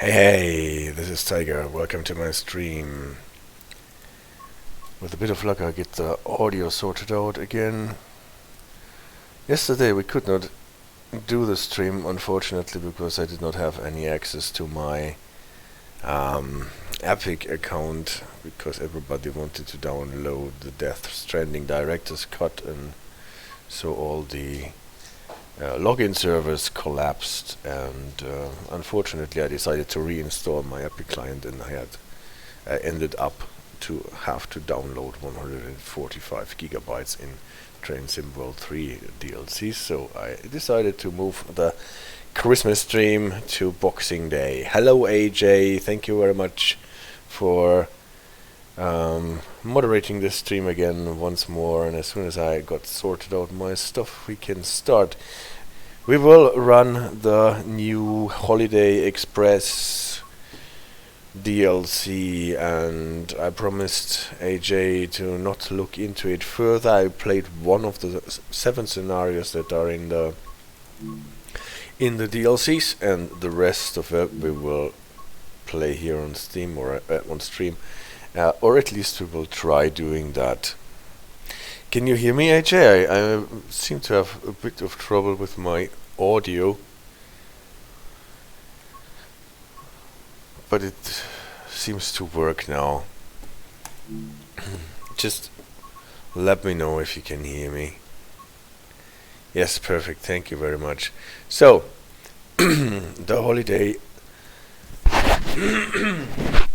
Hey, this is Tyger. Welcome to my stream. With a bit of luck, I get the audio sorted out again. Yesterday we could not do the stream, unfortunately, because I did not have any access to my Epic account, because everybody wanted to download the Death Stranding Director's Cut, and so all the login servers collapsed, and unfortunately I decided to reinstall my Epic client, and I ended up to have to download 145 gigabytes in Train Sim World 3 DLC, so I decided to move the Christmas stream to Boxing Day. Hello AJ, thank you very much for moderating this stream again once more, and as soon as I got sorted out my stuff, we can start. We will run the new Holiday Express DLC, and I promised AJ to not look into it further. I played one of the 7 scenarios that are in the DLCs, and the rest of it we will play here on Steam or on stream, or at least we will try doing that. Can you hear me, AJ? I seem to have a bit of trouble with my audio, but it seems to work now. Just let me know if you can hear me. Yes, perfect. Thank you very much. So, the Holiday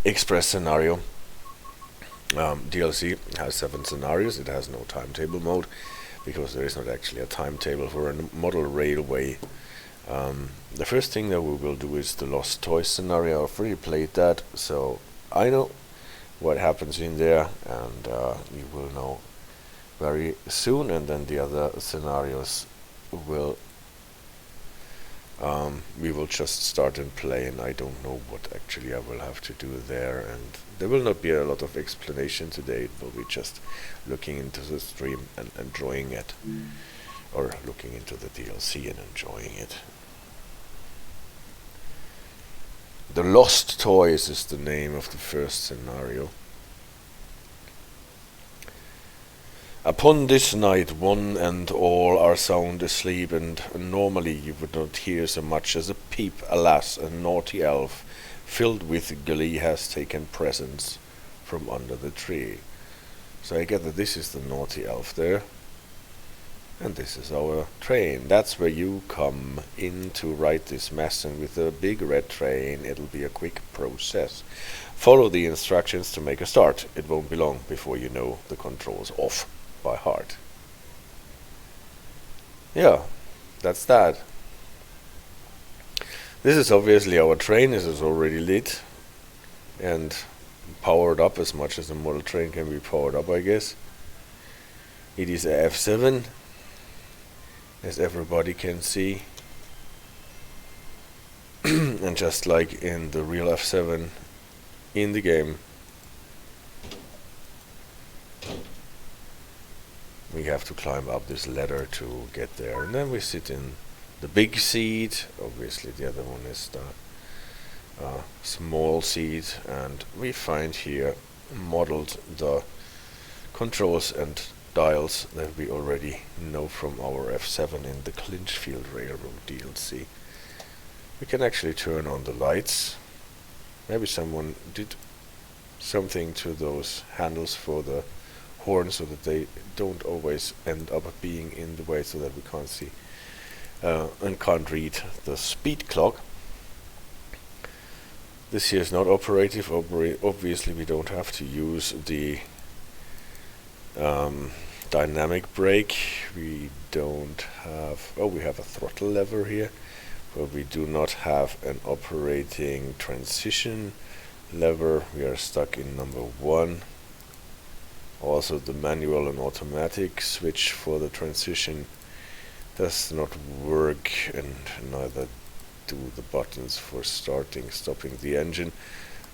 Express scenario DLC has 7 scenarios. It has no timetable mode, because there is not actually a timetable for a model railway. The first thing that we will do is the Lost Toys scenario. I've already played that, so I know what happens in there, and you will know very soon. And then the other scenarios will we will just start and play, and I don't know what actually I will have to do there, and there will not be a lot of explanation today. It will be just looking into the stream and enjoying it, or looking into the DLC and enjoying it. The Lost Toys is the name of the first scenario. Upon this night, one and all are sound asleep, and normally you would not hear so much as a peep. Alas, a naughty elf, filled with glee, has taken presents from under the tree. So I get that this is the naughty elf there, and this is our train. That's where you come in to ride this mess, and with a big red train it'll be a quick process. Follow the instructions to make a start. It won't be long before you know the controls off by heart. Yeah, that's that. This is obviously our train. This is already lit and powered up as much as a model train can be powered up, I guess. It is a F7, as everybody can see. And just like in the real F7 in the game, we have to climb up this ladder to get there, and then we sit in the big seat. Obviously the other one is the small seat, and we find here modeled the controls and dials that we already know from our F7 in the Clinchfield Railroad DLC. We can actually turn on the lights. Maybe someone did something to those handles for the horn so that they don't always end up being in the way, so that we can't see and can't read the speed clock. This here is not operative. Obviously we don't have to use the dynamic brake. We don't have, we have a throttle lever here, but we do not have an operating transition lever. We are stuck in number 1. Also the manual and automatic switch for the transition does not work, and neither do the buttons for starting, stopping the engine.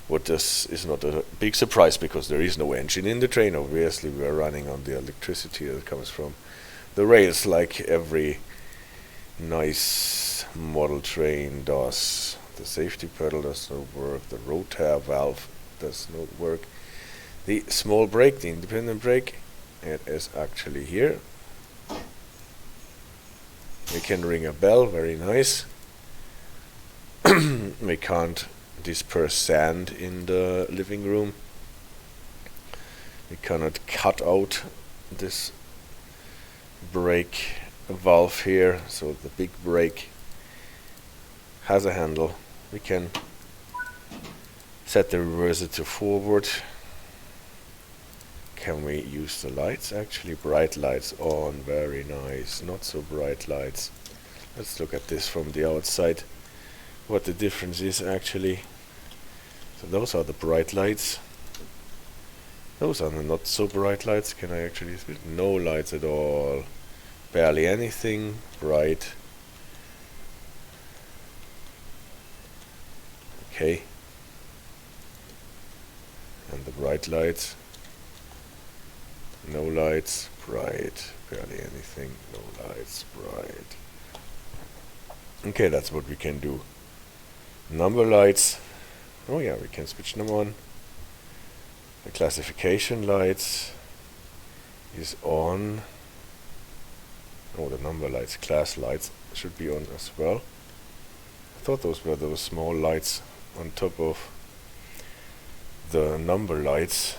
What this is not a big surprise, because there is no engine in the train. Obviously we are running on the electricity that comes from the rails, like every nice model train does. The safety pedal does not work. The rotor valve does not work. The small brake, the independent brake, it is actually here. We can ring a bell, very nice. We can't disperse sand in the living room. We cannot cut out this brake valve here, so the big brake has a handle. We can set the reverser to forward. Can we use the lights? Actually, bright lights on, very nice. Not so bright lights. Let's look at this from the outside, what the difference is actually. So those are the bright lights. Those are the not so bright lights. Can I actually switch? No lights at all. Barely anything bright. Okay. And the bright lights. No lights, bright, barely anything, no lights, bright. Okay, that's what we can do. Number lights. Oh yeah, we can switch them on. The classification lights is on. Oh, the number lights, class lights should be on as well. I thought those were those small lights on top of the number lights.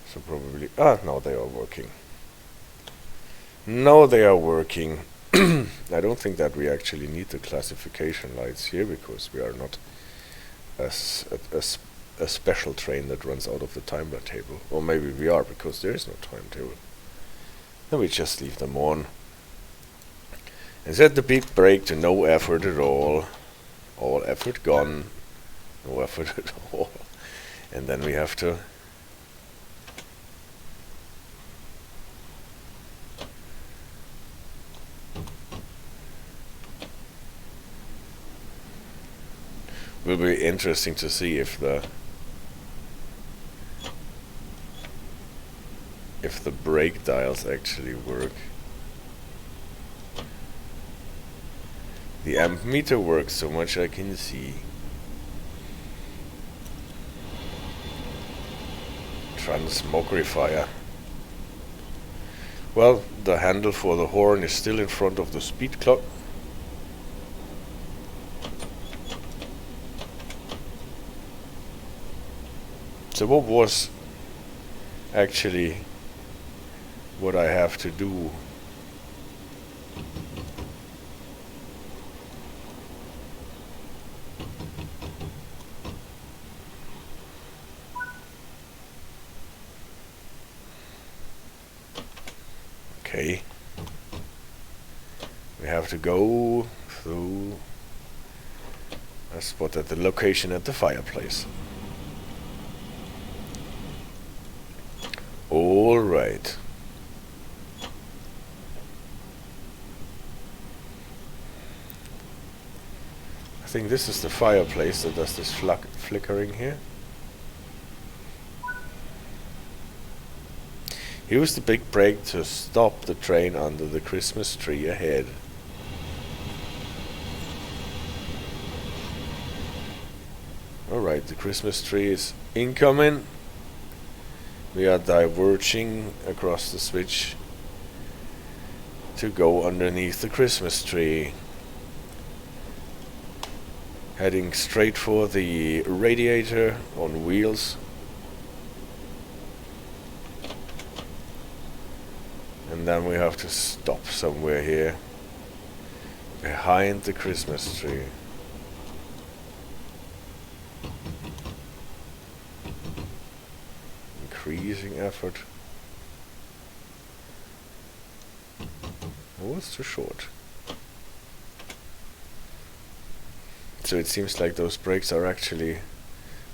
So probably, now they are working. Now they are working. I don't think that we actually need the classification lights here, because we are not a special train that runs out of the timetable. Or maybe we are, because there is no timetable. Then we just leave them on. And set the big brake to no effort at all. All effort gone. No effort at all. And then we have to will be interesting to see if the brake dials actually work. The amp meter works, so much I can see. Transmogrifier. Well, the handle for the horn is still in front of the speed clock. So what was actually what I have to do? Okay. We have to go through a spot at the location at the fireplace. All right. I think this is the fireplace that does this flickering here. Use the big brake to stop the train under the Christmas tree ahead. Alright, the Christmas tree is incoming. We are diverging across the switch to go underneath the Christmas tree. Heading straight for the radiator on wheels. And then we have to stop somewhere here behind the Christmas tree. Increasing effort. Oh, it's too short. So it seems like those brakes are actually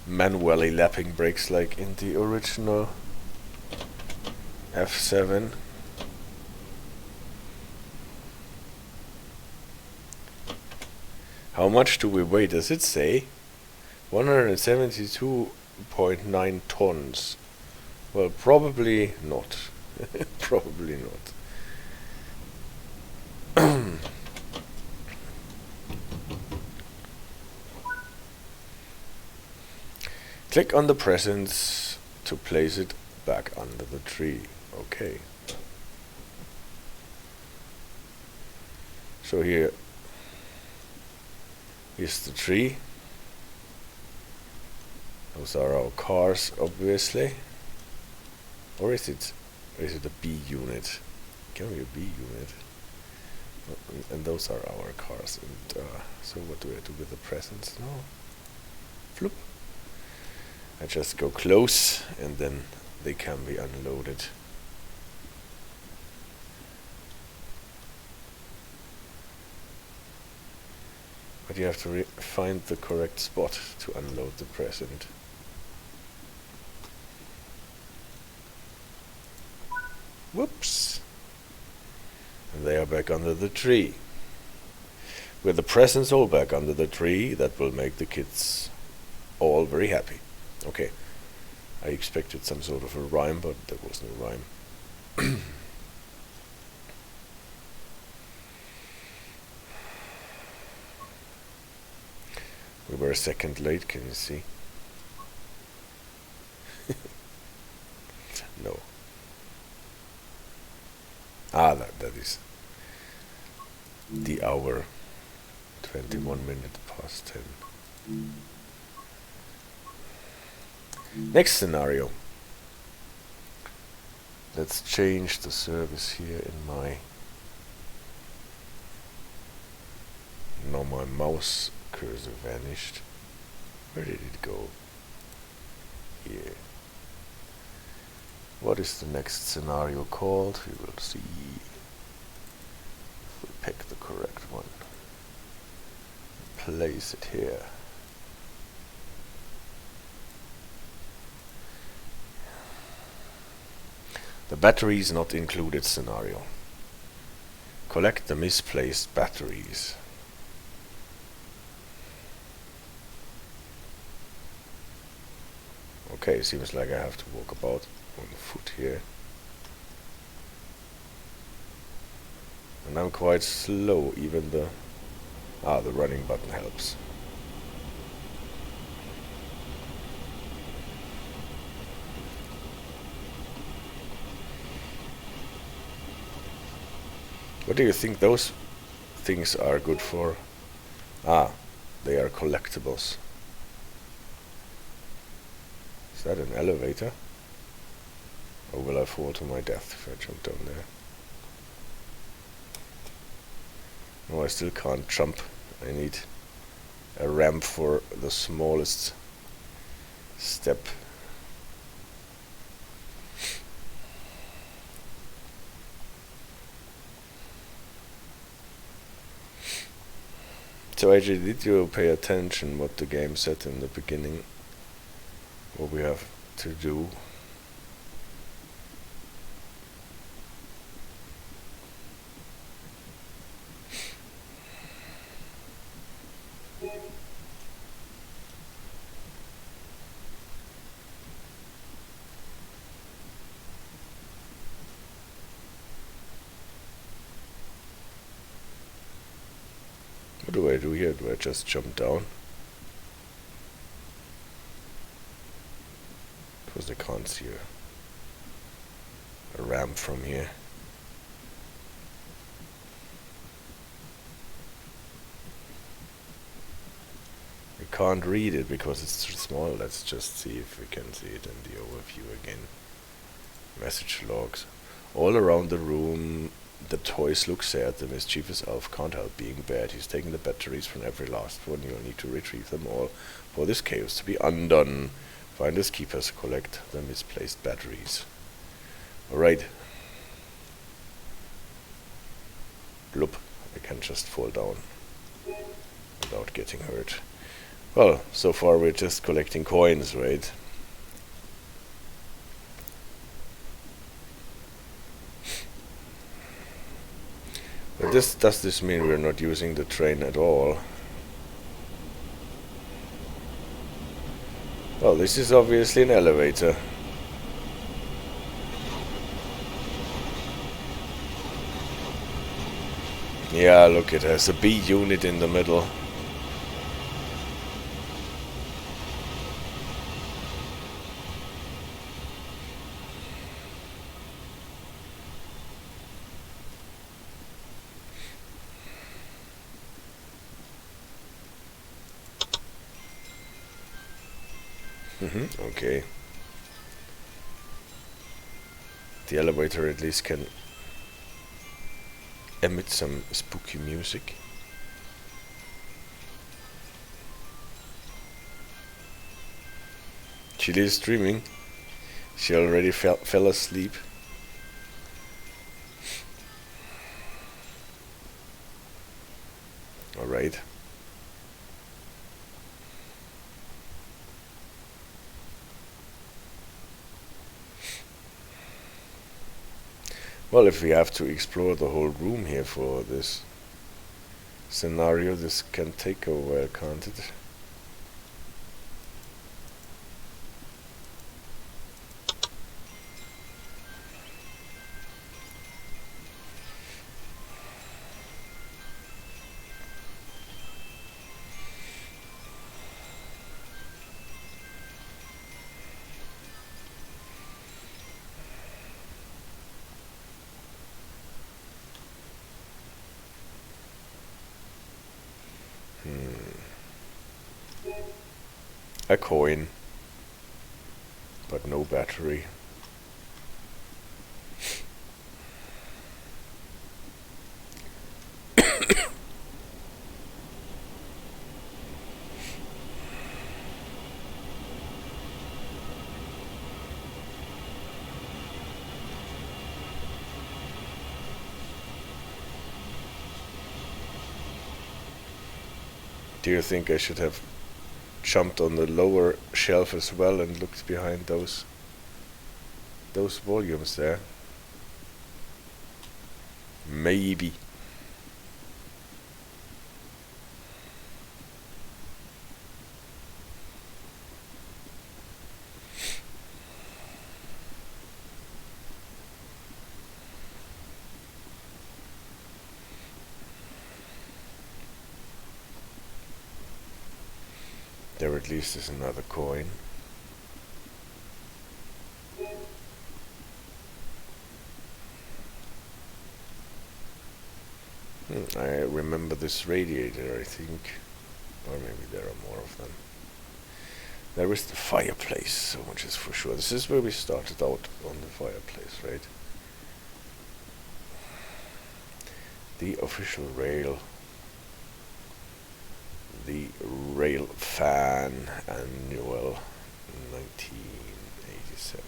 manually lapping brakes like in the original F7. How much do we weigh? Does it say? 172.9 tons. Well, probably not. Probably not. Click on the presents to place it back under the tree. Okay. So here is the tree. Those are our cars, obviously. Or is it a B unit? Can be a B unit. And those are our cars. And so what do I do with the presents now? Floop. I just go close and then they can be unloaded. But you have to find the correct spot to unload the present. Whoops. And they are back under the tree. With the presents all back under the tree, that will make the kids all very happy. Okay. I expected some sort of a rhyme, but there was no rhyme. We were a second late, can you see? No. Ah, that is the hour. 21 minutes past 10. Next scenario. Let's change the service here in my... Now my mouse cursor vanished. Where did it go? Here. What is the next scenario called? We will see if we pick the correct one. Place it here. The batteries not included scenario. Collect the misplaced batteries. Okay, seems like I have to walk about on foot here. And I'm quite slow, even the running button helps. What do you think those things are good for? They are collectibles. Is that an elevator? Or will I fall to my death if I jump down there? No, I still can't jump. I need a ramp for the smallest step. So actually, did you pay attention what the game said in the beginning? What we have to do? What do I do here? Do I just jump down? Because I can't see a ramp from here. We can't read it because it's too small. Let's just see if we can see it in the overview again. Message logs. All around the room, the toys look sad. The mischievous elf can't help being bad. He's taking the batteries from every last one. You'll need to retrieve them all for this chaos to be undone. Finders keepers collect the misplaced batteries. Alright. Bloop. I can just fall down without getting hurt. Well, so far we're just collecting coins, right? But does this mean we're not using the train at all? Well, this is obviously an elevator. Yeah, look, it has a B unit in the middle. Okay. The elevator at least can emit some spooky music. She is dreaming. She already fell asleep. Alright. Well, if we have to explore the whole room here for this scenario, this can take a while, can't it? A coin, but no battery. Do you think I should have jumped on the lower shelf as well and looked behind those volumes there? Maybe. There at least is another coin. I remember this radiator, I think. Or maybe there are more of them. There is the fireplace, so much is for sure. This is where we started out, on the fireplace, right? The official rail. The rail fan annual 1987.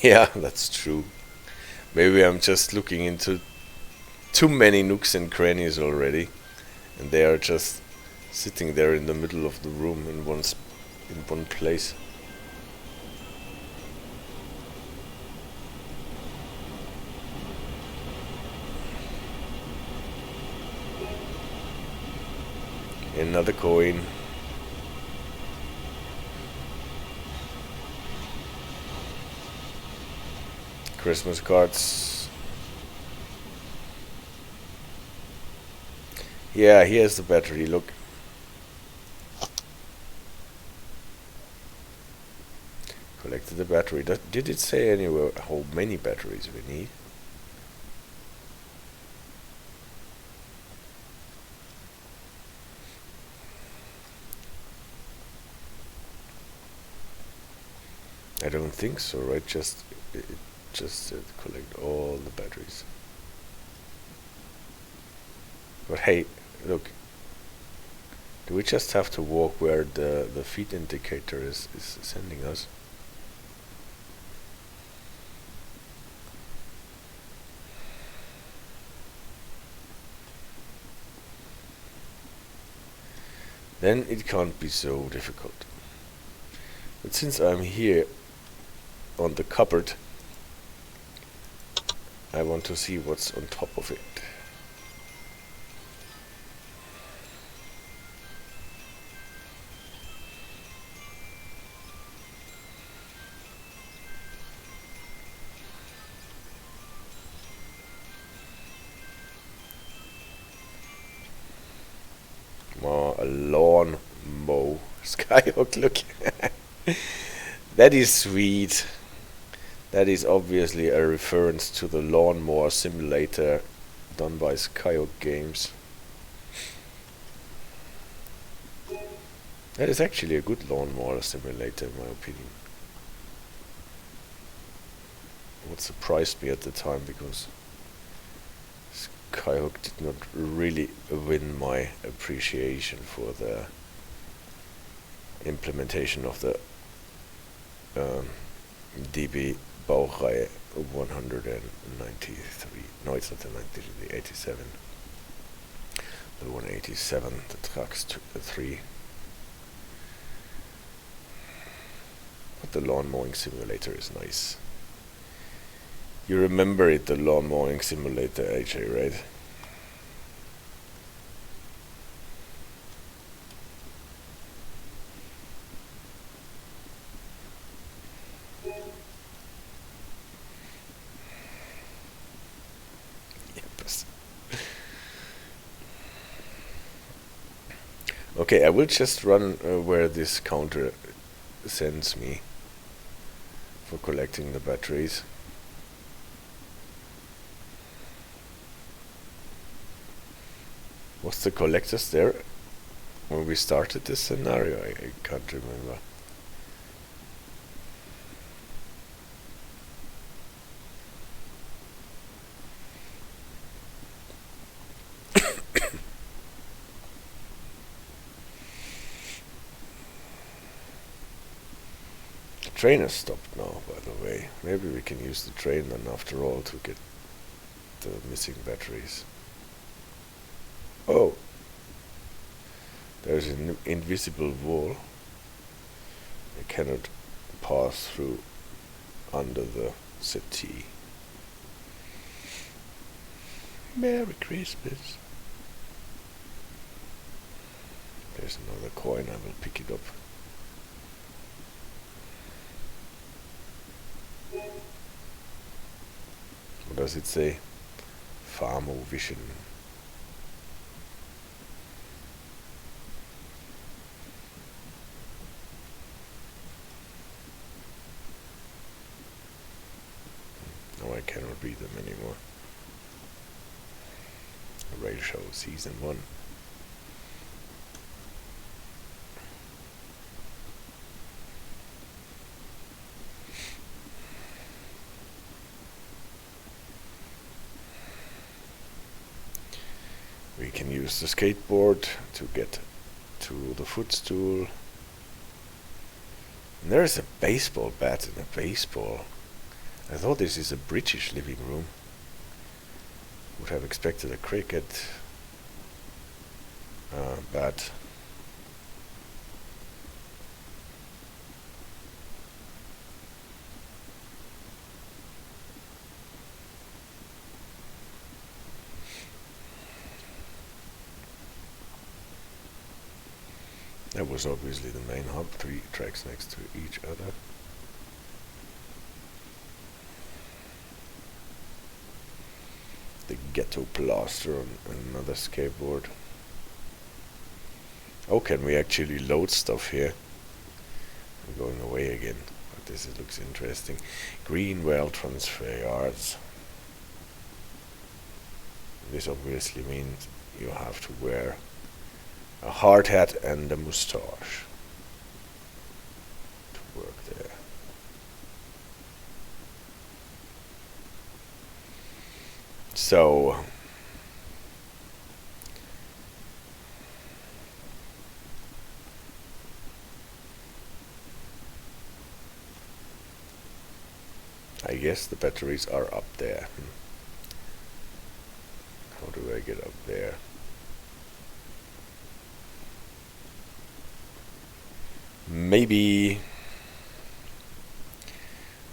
Yeah, that's true. Maybe I'm just looking into too many nooks and crannies already, and they are just sitting there in the middle of the room in one place. Another coin. Christmas cards. Yeah, here's the battery, look. Collected the battery. Did it say anywhere how many batteries we need? I don't think so, right? It just said collect all the batteries. But hey, look. Do we just have to walk where the feed indicator is sending us? Then it can't be so difficult. But since I'm here on the cupboard, I want to see what's on top of it. now a lawn mow Skyhook. Look. That is sweet. That is obviously a reference to the lawnmower simulator done by Skyhook Games. That is actually a good lawnmower simulator in my opinion. What surprised me at the time, because Skyhook did not really win my appreciation for the implementation of the DB Baureihe 193. No, it's not the 93, the 87. The 187, the Trucks 3. But the lawn mowing simulator is nice. You remember it, the lawn mowing simulator, AJ, right? Okay, I will just run where this counter sends me for collecting the batteries. Was the collectors there when we started this scenario? I can't remember. The train has stopped now, by the way. Maybe we can use the train then after all to get the missing batteries. Oh, there's an invisible wall. I cannot pass through under the settee. Merry Christmas. There's another coin, I will pick it up. What does it say? Farmo Vision. No, I cannot read them anymore. Rail Show Season 1. We can use the skateboard to get to the footstool. And there is a baseball bat and a baseball. I thought this is a British living room. Would have expected a cricket bat. That was obviously the main hub, 3 tracks next to each other. The ghetto blaster on another skateboard. Oh, can we actually load stuff here? I'm going away again, but this looks interesting. Green well transfer yards. This obviously means you have to wear a hard hat and a moustache to work there. So I guess the batteries are up there. How do I get up there? Maybe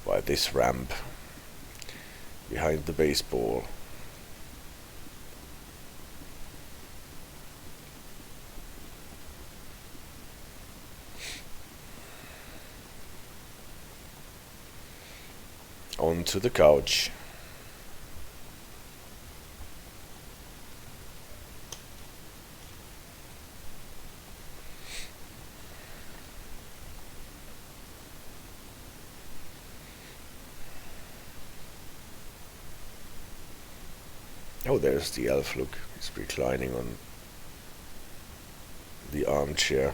by this ramp behind the baseball. Onto the couch. Oh, there's the elf, look. He's reclining on the armchair.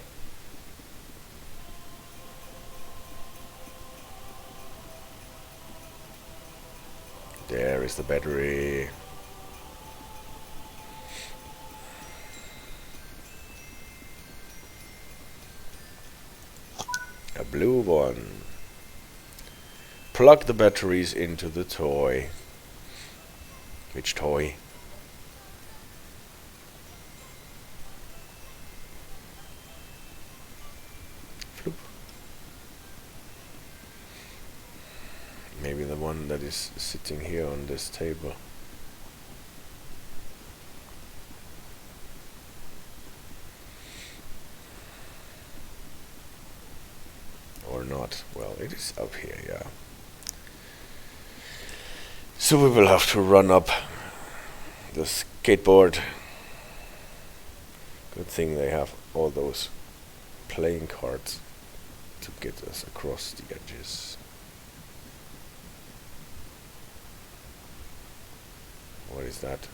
There is the battery. A blue one. Plug the batteries into the toy. Which toy? Floop. Maybe the one that is sitting here on this table. Or not. Well, it is up here, yeah. So we will have to run up the skateboard. Good thing they have all those playing cards to get us across the edges. What is that?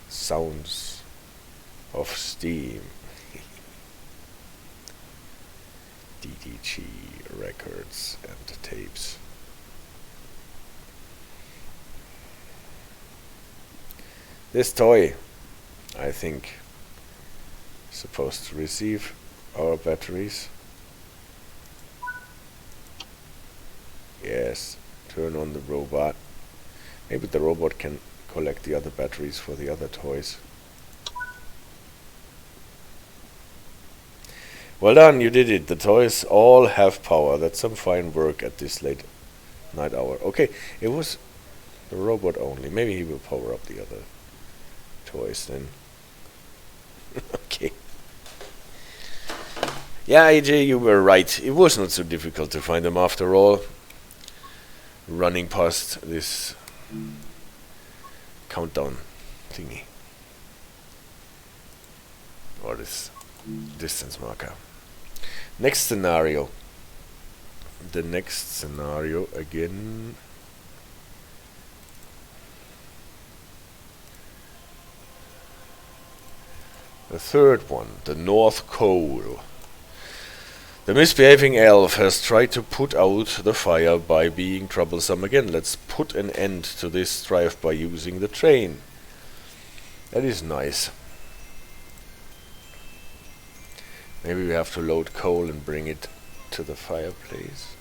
Sounds of steam. DDG records and tapes. This toy, I think, is supposed to receive our batteries. Yes, turn on the robot. Maybe the robot can collect the other batteries for the other toys. Well done, you did it. The toys all have power. That's some fine work at this late night hour. Okay, it was the robot only. Maybe he will power up the other toys then. Okay. Yeah, AJ, you were right. It was not so difficult to find them after all. Running past this countdown thingy. Or this distance marker. Next scenario. The next scenario again. The third one, the North Pole. The misbehaving elf has tried to put out the fire by being troublesome again. Let's put an end to this strife by using the train. That is nice. Maybe we have to load coal and bring it to the fireplace.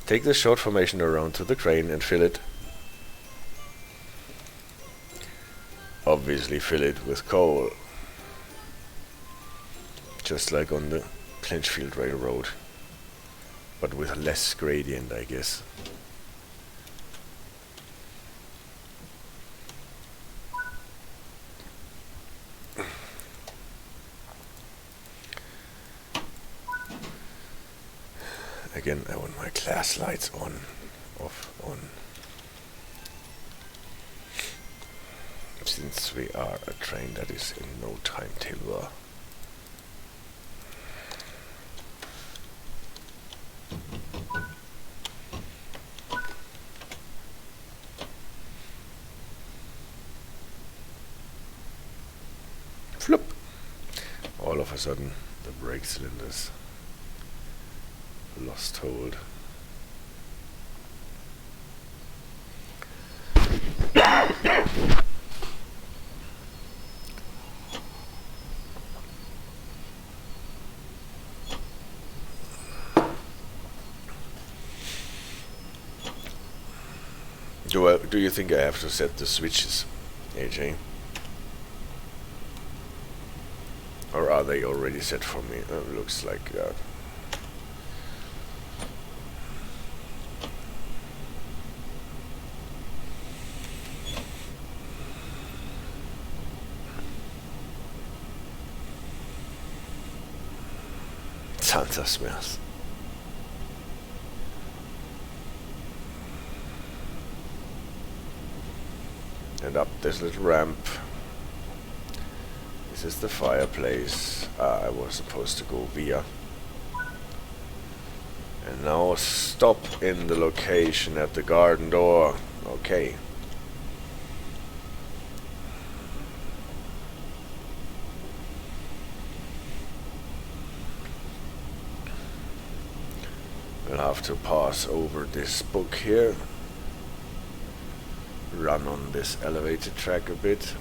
Take the short formation around to the crane and fill it. Obviously fill it with coal. Just like on the Clinchfield Railroad. But with less gradient, I guess. Again, I want my class lights on, off, on. Since we are a train that is in no timetable. Flip! All of a sudden, the brake cylinders lost hold. Do you think I have to set the switches, AJ? Or are they already set for me? Looks like that. Santa smells. And up this little ramp. This is the fireplace. I was supposed to go via. And Now stop in the location at the garden door. Okay. We'll have to pass over this book here. Run on this elevator track a bit.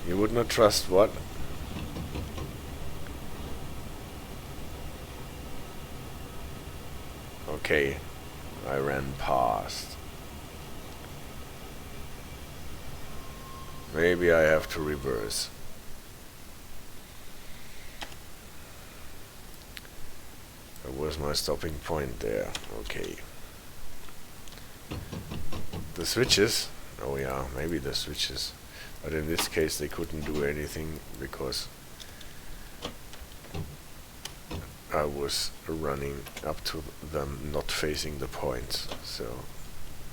You would not trust what? Okay, I ran past. Maybe I have to reverse. That was my stopping point there. Okay. The switches? Oh yeah, maybe the switches. But in this case they couldn't do anything because I was running up to them not facing the points, so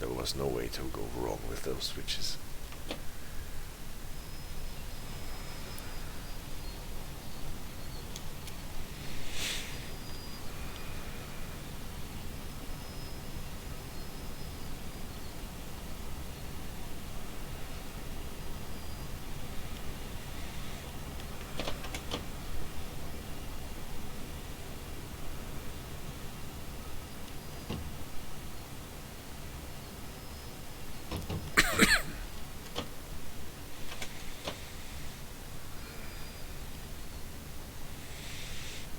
there was no way to go wrong with those switches.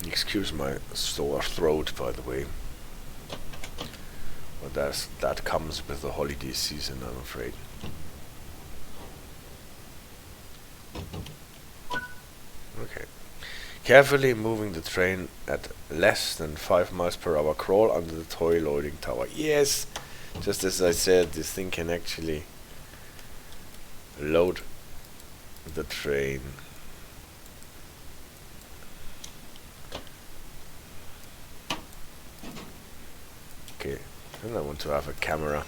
Excuse my sore throat, by the way. But that comes with the holiday season, I'm afraid. Okay. Carefully moving the train at less than 5 miles per hour. Crawl under the toy loading tower. Yes! Just as I said, this thing can actually load the train. Okay, and I want to have a camera.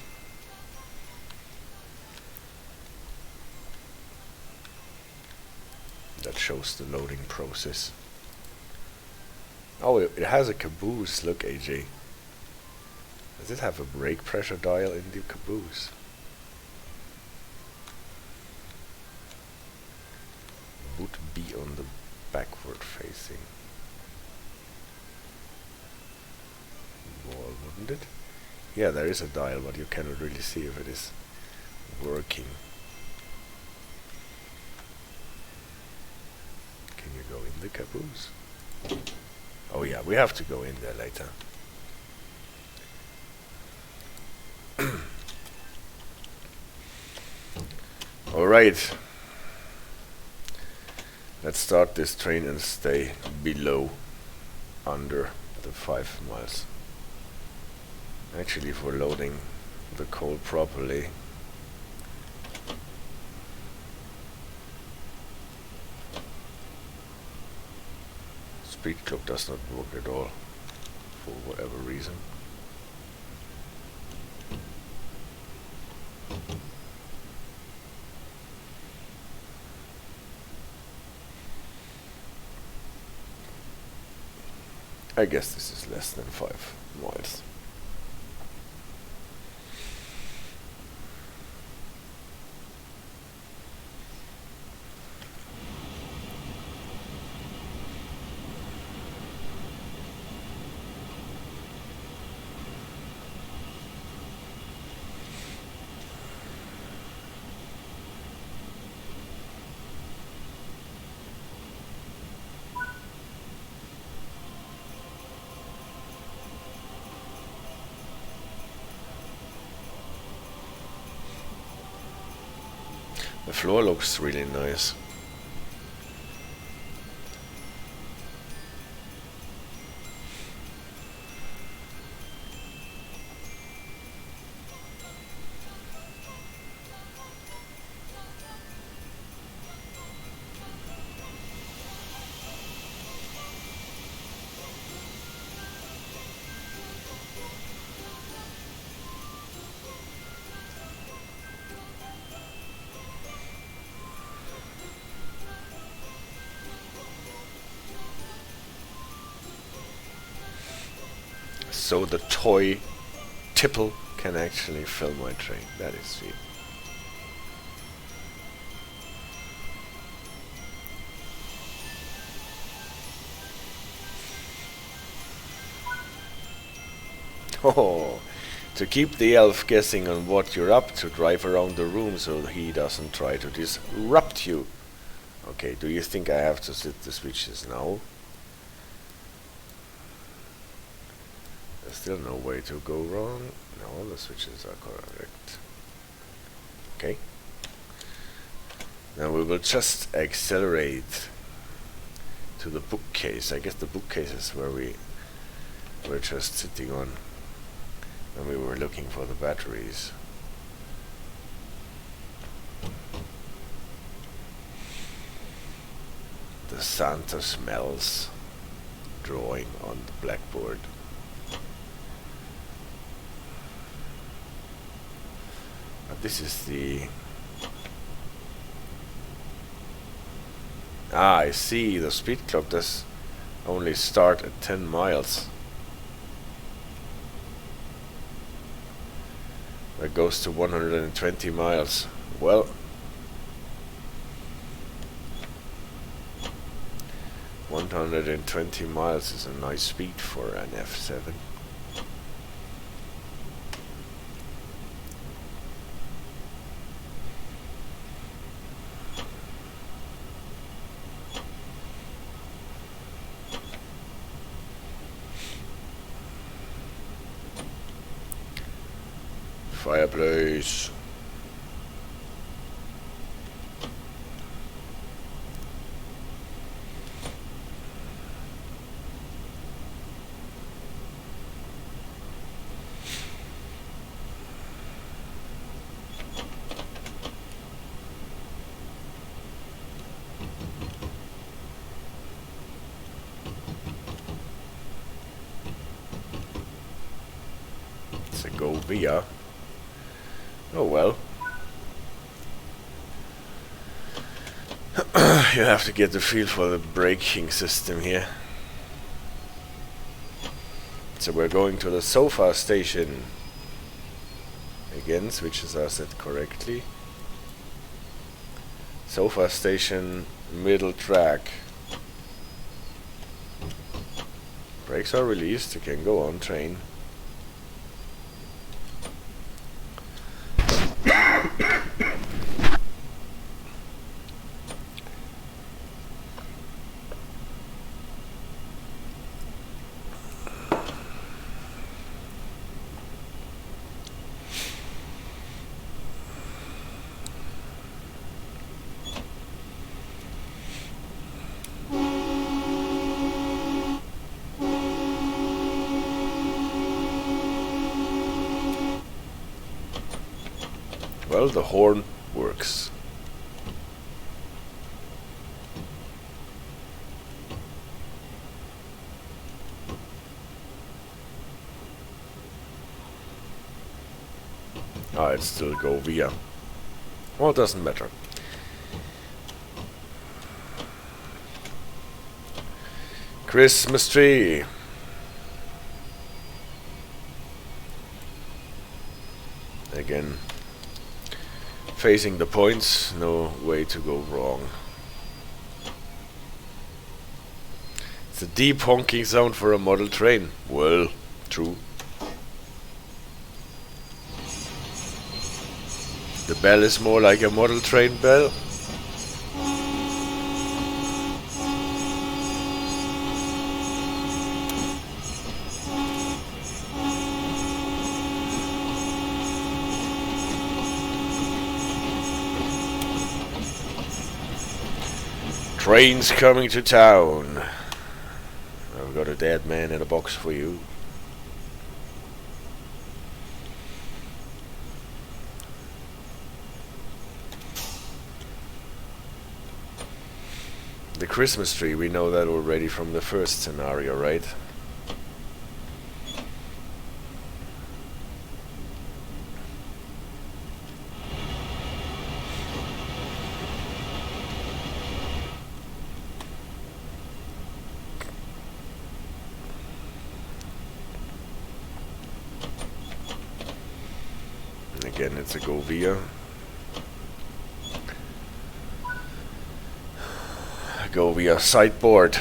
That shows the loading process. Oh, it has a caboose. Look, AJ. Does it have a brake pressure dial in the caboose? Would be on the backward facing wall, wouldn't it? Yeah, there is a dial, but you cannot really see if it is working. Can you go in the caboose? Oh yeah, we have to go in there later. Alright. Let's start this train and stay below, under the 5 miles. Actually, if we're loading the coal properly, speed clock does not work at all, for whatever reason. I guess this is less than 5 miles. The floor looks really nice. so the toy tipple can actually fill my train. That is sweet. Oh, to keep the elf guessing on what you're up to, drive around the room so he doesn't try to disrupt you. Okay, do you think I have to set the switches now? There's still no way to go wrong. No, the switches are correct. Okay. Now we will just accelerate to the bookcase. I guess the bookcase is where we were just sitting on when we were looking for the batteries. The Santa smells drawing on the blackboard. But this is the... Ah, I see. The speed clock does only start at 10 miles. It goes to 120 miles. Well, 120 miles is a nice speed for an F7. Fireplace. It's a go via. Oh well. You have to get the feel for the braking system here. So we're going to the sofa station. Again, switches are set correctly. Sofa station, middle track. Brakes are released, you can go on train. Well, the horn works. Ah, it's still go via. Well, it doesn't matter. Christmas tree. Again. Facing the points, no way to go wrong. It's a deep honking sound for a model train. Well, true. The bell is more like a model train bell. Trains coming to town. I've got a dead man in a box for you. The Christmas tree, we know that already from the first scenario, right? That's a go via. Go via sideboard.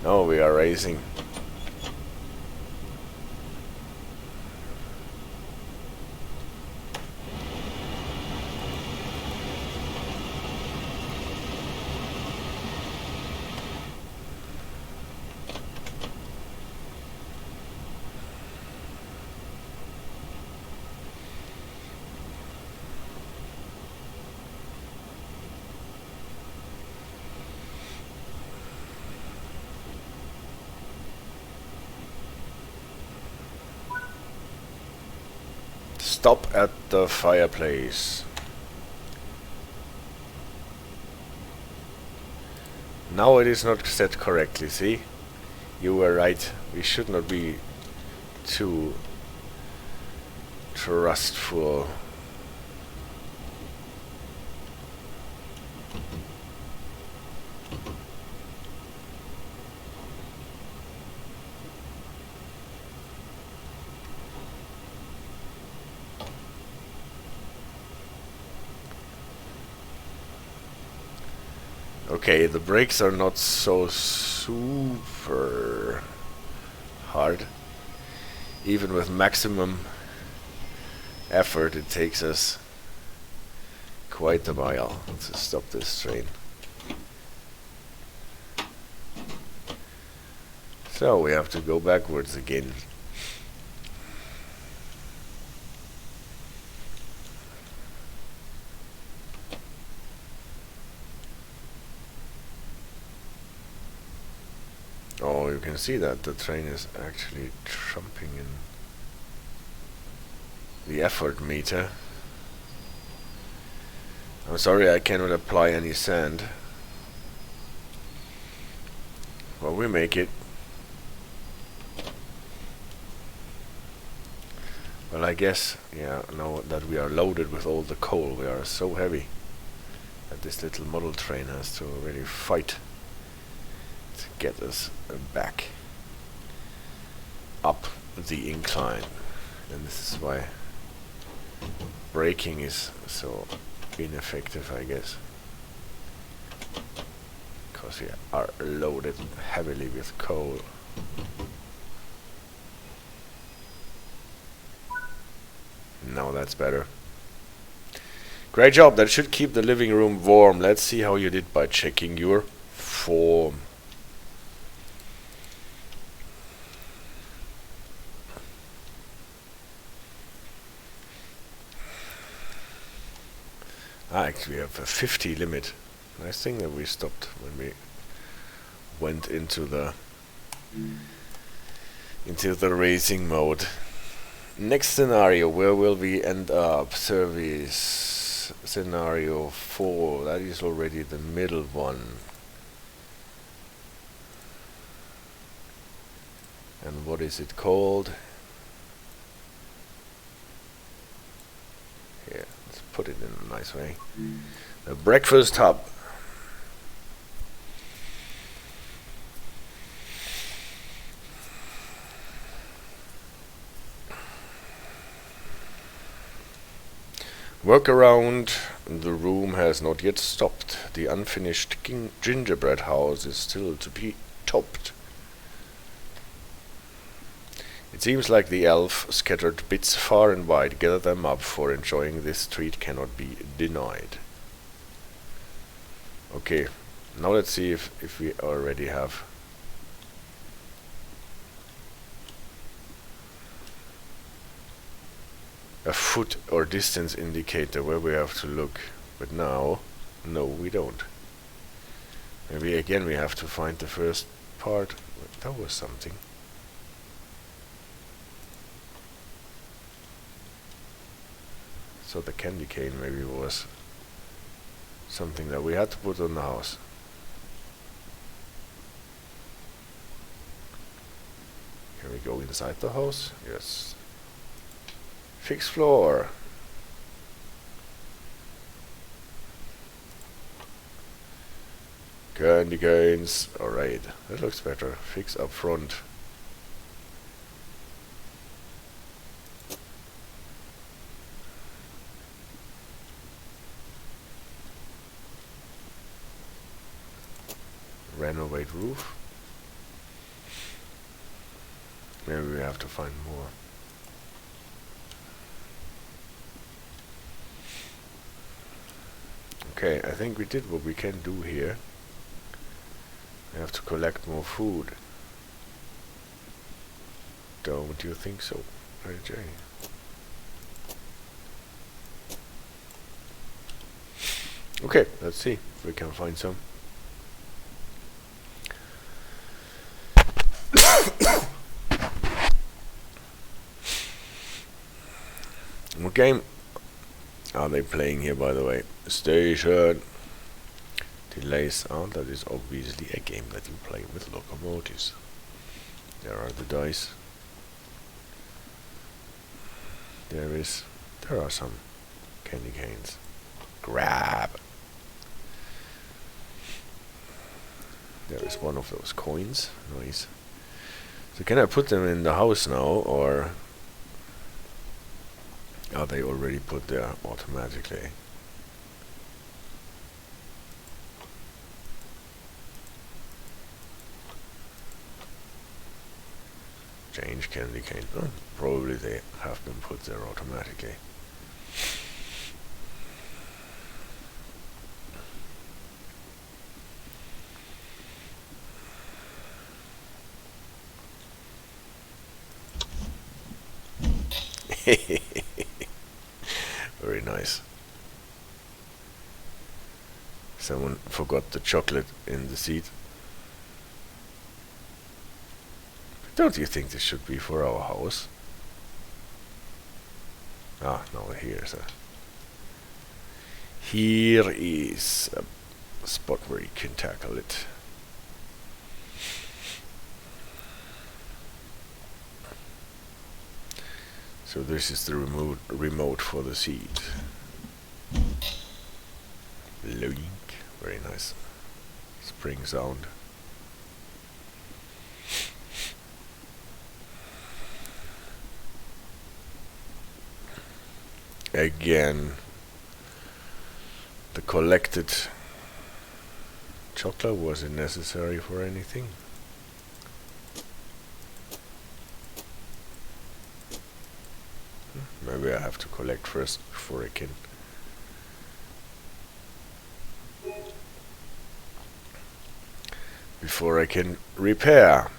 No, we are racing. Stop at the fireplace. Now it is not set correctly, see? You were right. We should not be too trustful. Okay, the brakes are not so super hard. Even with maximum effort, it takes us quite a while to stop this train. So we have to go backwards again. Oh, you can see that the train is actually trumping in the effort meter. I'm sorry I cannot apply any sand. Well, we make it. Well, I guess, yeah, now that we are loaded with all the coal, we are so heavy that this little model train has to really fight to get us back up the incline. And this is why braking is so ineffective, I guess, because we are loaded heavily with coal. Now that's better. Great job. That should keep the living room warm. Let's see how you did by checking your form. Actually, we have a 50 limit. Nice thing that we stopped when we went into the racing mode. Next scenario, where will we end up? Service scenario 4. That is already the middle one. And what is it called? Here, let's put it in a nice way. The breakfast hub. Work around the room has not yet stopped. The unfinished gingerbread house is still to be topped. It seems like the elf scattered bits far and wide. Gather them up, for enjoying this treat cannot be denied. Okay, now let's see if we already have a foot or distance indicator where we have to look. But now, no, we don't. Maybe again we have to find the first part. That was something. So the candy cane maybe was something that we had to put on the house. Here we go inside the house. Yes. Fix floor. Candy canes. Alright, that looks better. Fix up front. Renovate roof. Maybe we have to find more. Okay, I think we did what we can do here. We have to collect more food. Don't you think so, AJ? Okay, let's see if we can find some. What game are they playing here, by the way? Station. Delays. Oh, that is obviously a game that you play with locomotives. There are the dice. There are some candy canes. Grab. There is one of those coins. Nice. So can I put them in the house now, or are they already put there automatically? Change candy cane. Oh, probably they have been put there automatically. Very nice. Someone forgot the chocolate in the seat. Don't you think this should be for our house? Ah, no, here is a spot where you can tackle it. So this is the remote for the seat. Loink. Very nice. Spring sound. Again, the collected chocolate wasn't necessary for anything. Maybe I have to collect first before I can repair.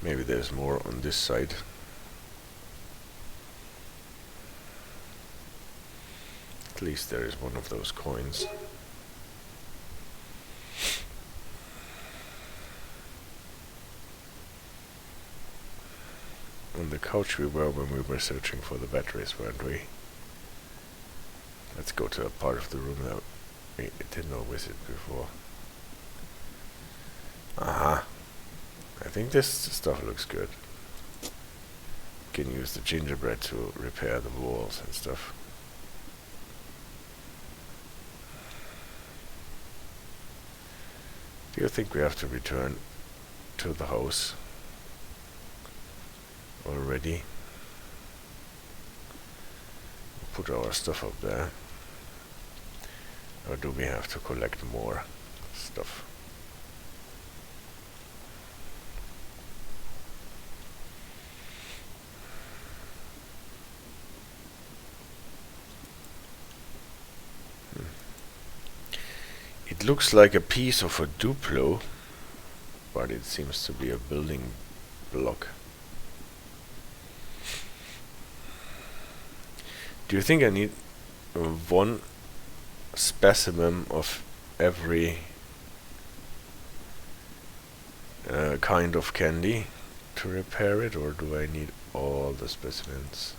Maybe there's more on this side. At least there is one of those coins. On the couch we were when we were searching for the batteries, weren't we? Let's go to a part of the room that we didn't visit before. Aha. I think this stuff looks good. Can use the gingerbread to repair the walls and stuff. Do you think we have to return to the house already? We'll put our stuff up there. Or do we have to collect more stuff? It looks like a piece of a Duplo, but it seems to be a building block. Do you think I need one specimen of every kind of candy to repair it, or do I need all the specimens?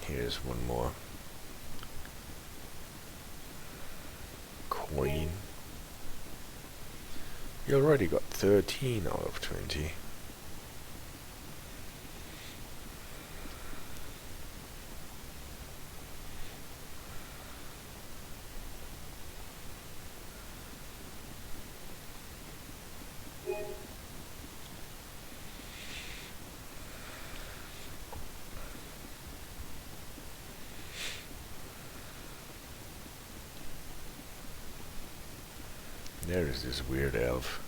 Here's one more coin. You already got 13 out of 20. There is this weird elf.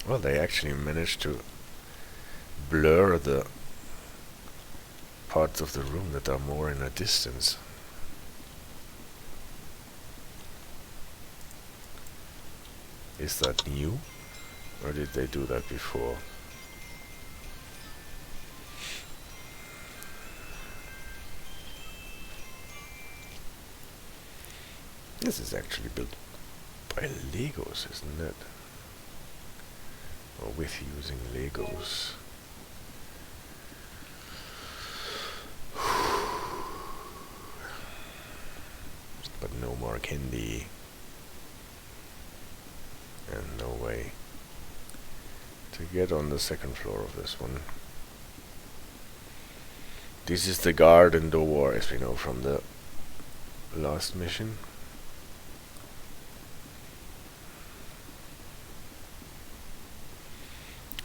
Well, they actually managed to blur the parts of the room that are more in a distance. Is that new? Or did they do that before? This is actually built by Legos, isn't it? Or with using Legos. But no more candy. And no way to get on the second floor of this one. This is the garden door, as we know from the last mission.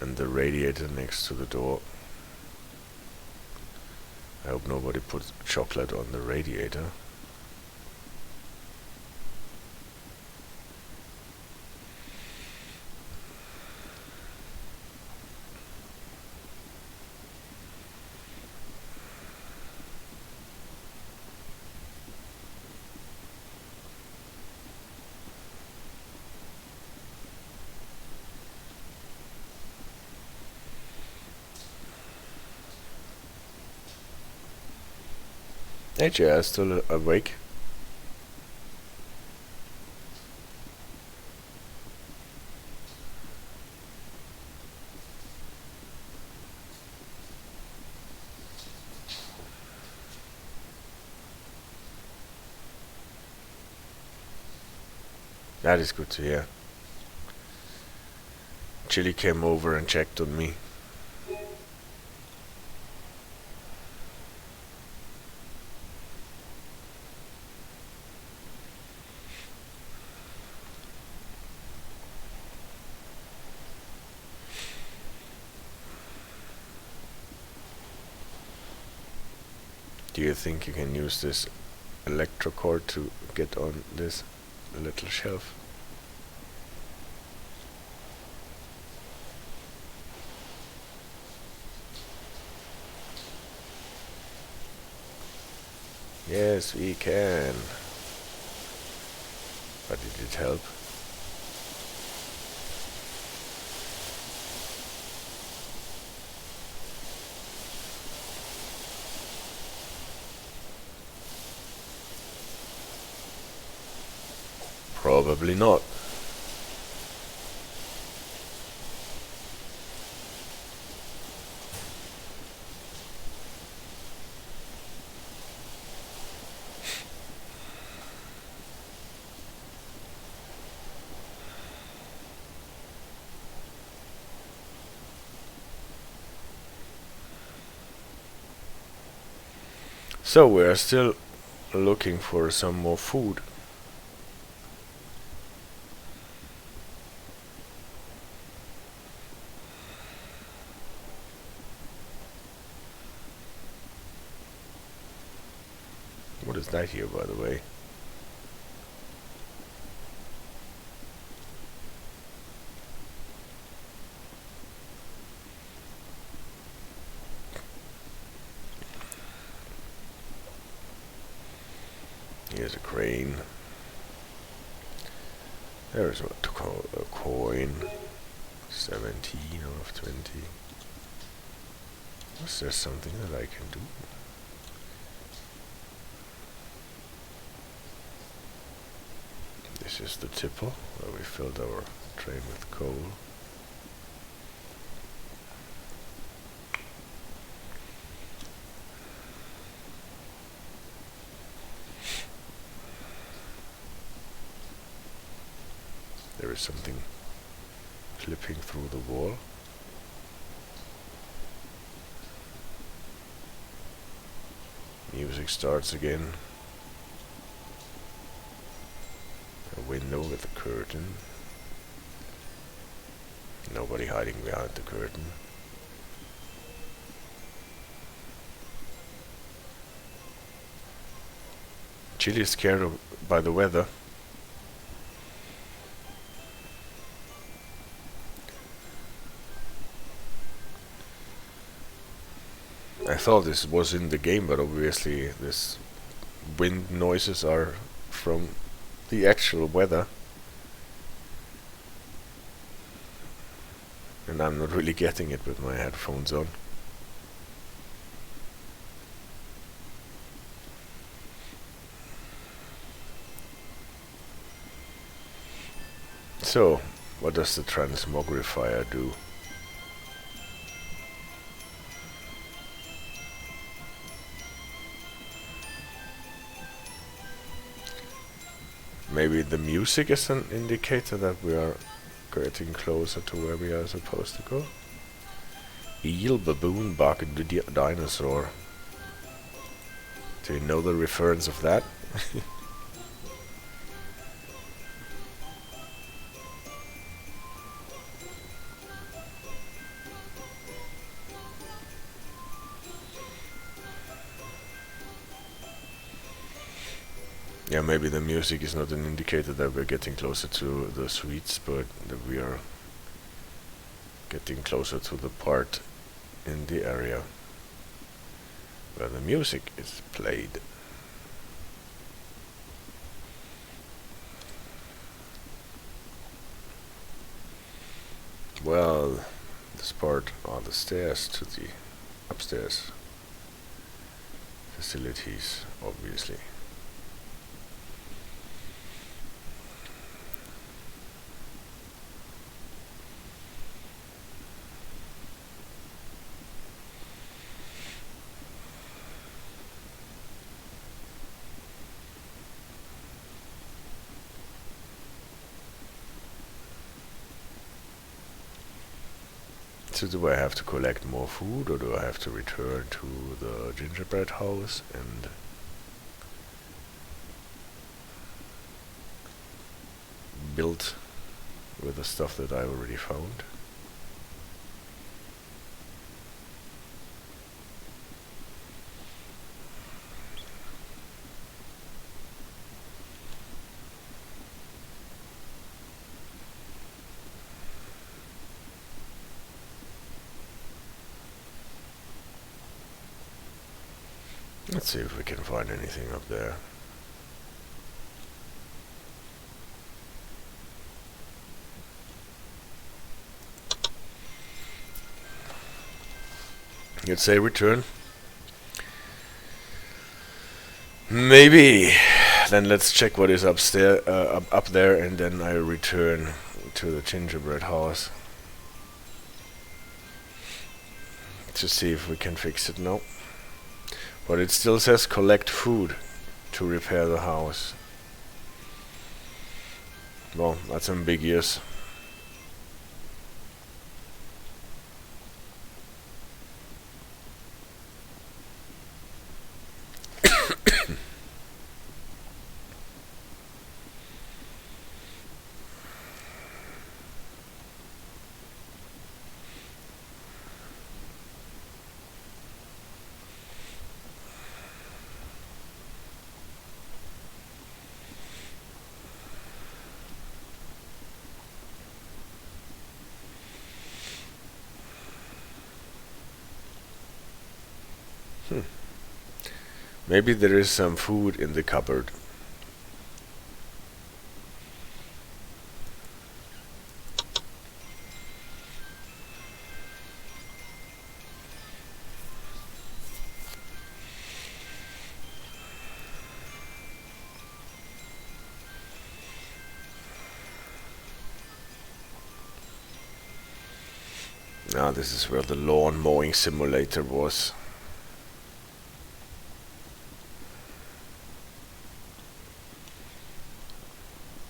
And the radiator next to the door. I hope nobody puts chocolate on the radiator. Hey, Jay, still awake? That is good to hear. Chili came over and checked on me. Do you think you can use this electrocord to get on this little shelf? Yes, we can. But did it help? Probably not. So we are still looking for some more food. What is that here, by the way? Here's a crane. There's what to call a coin. 17 out of 20. Was there something that I can do? This is the tipple where we filled our train with coal. is something flipping through the wall. Music starts again. A window with a curtain. Nobody hiding behind the curtain. Chili is scared by the weather. I thought this was in the game, but obviously this wind noises are from the actual weather. And I'm not really getting it with my headphones on. So, what does the Transmogrifier do? Maybe the music is an indicator that we are getting closer to where we are supposed to go. Eel, baboon, bucket, dinosaur. Do you know the reference of that? Yeah, maybe the music is not an indicator that we're getting closer to the sweets, but that we are getting closer to the part in the area where the music is played. Well, this part are the stairs to the upstairs facilities, obviously. So do I have to collect more food, or do I have to return to the gingerbread house and build with the stuff that I already found? Let's see if we can find anything up there. Let's say return. Maybe. Then let's check what is upstairs, up there, and then I return to the gingerbread house to see if we can fix it. No. But it still says collect food to repair the house. Well, that's ambiguous. Maybe there is some food in the cupboard. Now this is where the lawn mowing simulator was.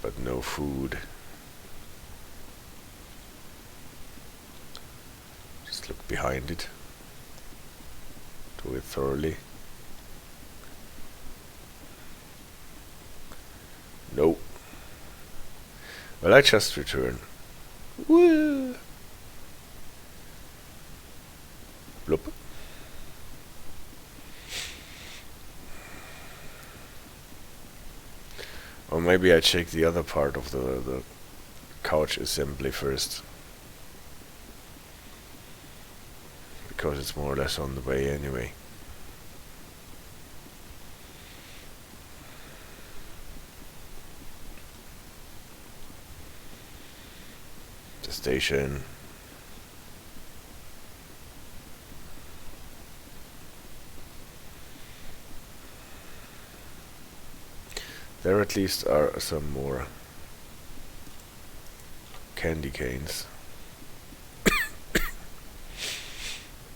But no food. Let's look behind it. Do it thoroughly. Nope. Well, I just return. Woo! Bloop. Or maybe I check the other part of the couch assembly first. Because it's more or less on the way anyway. The station. There at least are some more candy canes.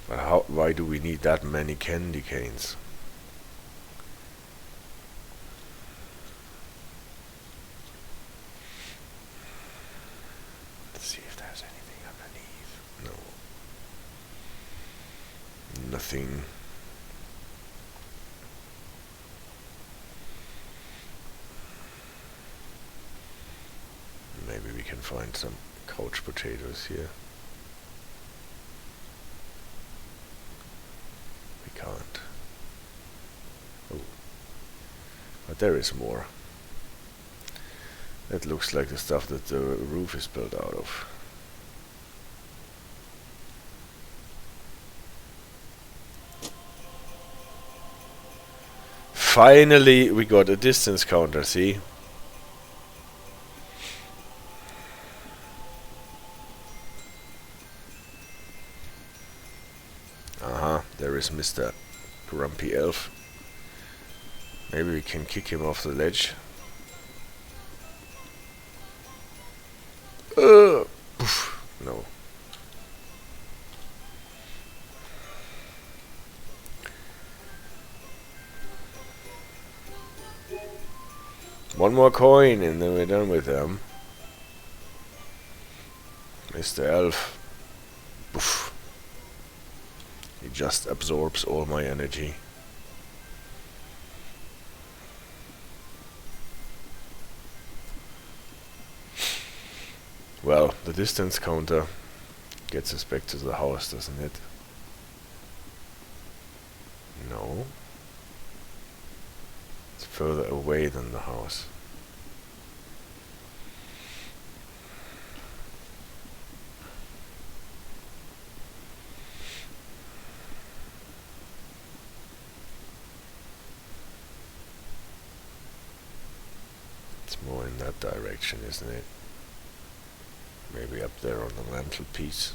But why do we need that many candy canes? Let's see if there's anything underneath. No. Nothing. Maybe we can find some couch potatoes here. We can't. Oh. But there is more. That looks like the stuff that the roof is built out of. Finally, we got a distance counter, see? There is Mr. Grumpy Elf. Maybe we can kick him off the ledge. Poof, no. One more coin and then we're done with them. Mr. Elf. Poof. He just absorbs all my energy. Well, the distance counter gets us back to the house, doesn't it? No. It's further away than the house. More in that direction, isn't it? Maybe up there on the mantelpiece.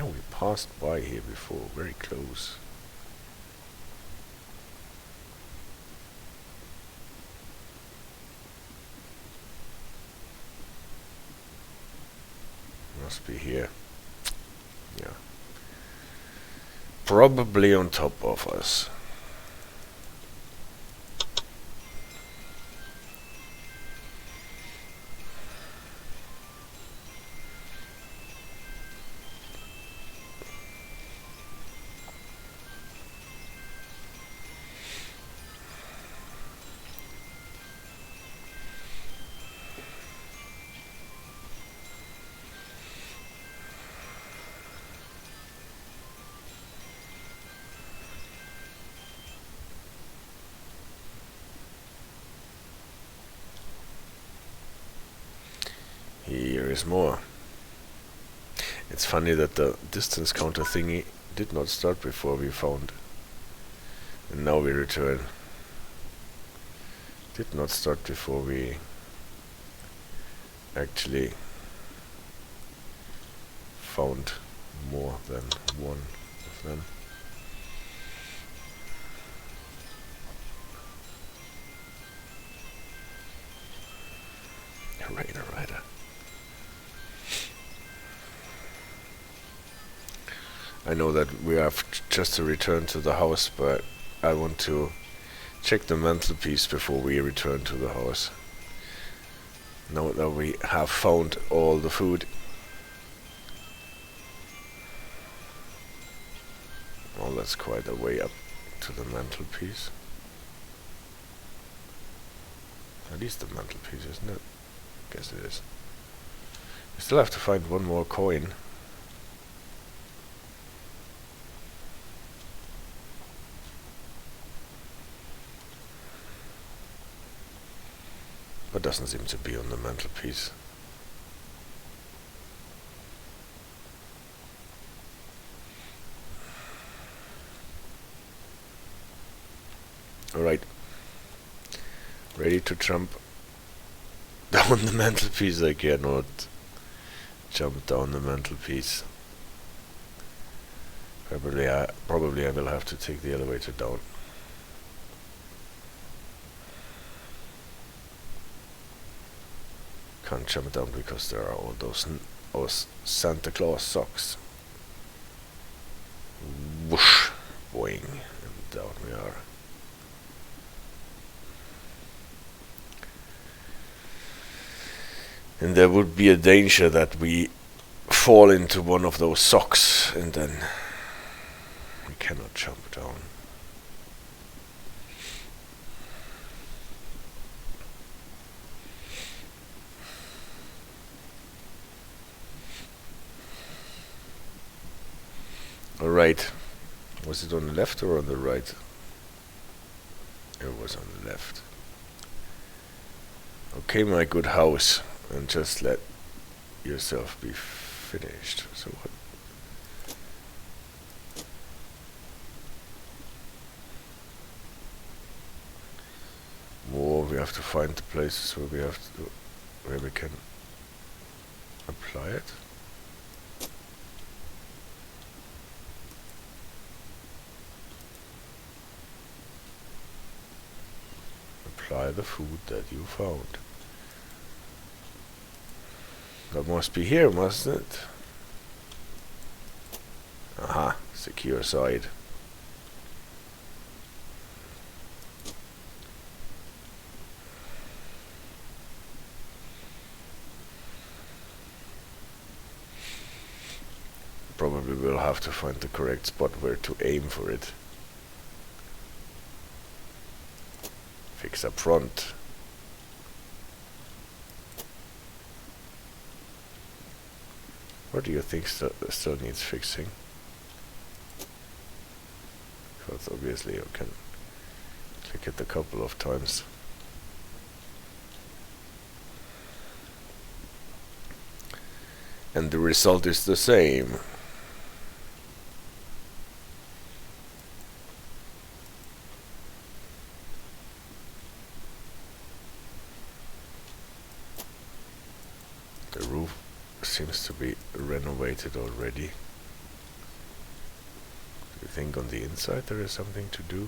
Oh, we passed by here before, very close. Must be here. Yeah. Probably on top of us. Here is more. It's funny that the distance counter thingy did not start before we found. And now we return. Did not start before we actually found more than one of them. Raider Rider. I know that we have just to return to the house, but I want to check the mantelpiece before we return to the house. Now that we have found all the food. Well, that's quite a way up to the mantelpiece. At least the mantelpiece, isn't it? Guess it is. We still have to find one more coin. But doesn't seem to be on the mantelpiece. Alright. Ready to jump down the mantelpiece. I cannot jump down the mantelpiece. Probably I will have to take the elevator down. Can't jump down because there are all those Santa Claus socks. Whoosh, boing, and down we are. And there would be a danger that we fall into one of those socks and then we cannot jump down. Alright, was it on the left or on the right? It was on the left. Okay, my good house, and just let yourself be finished. So what? More, we have to find the places where we can apply it. Apply the food that you found. That must be here, mustn't it? Aha, secure side. Probably we'll have to find the correct spot where to aim for it. Fix up front. What do you think still needs fixing? Because obviously you can click it a couple of times. And the result is the same. The roof seems to be renovated already. Do you think on the inside there is something to do?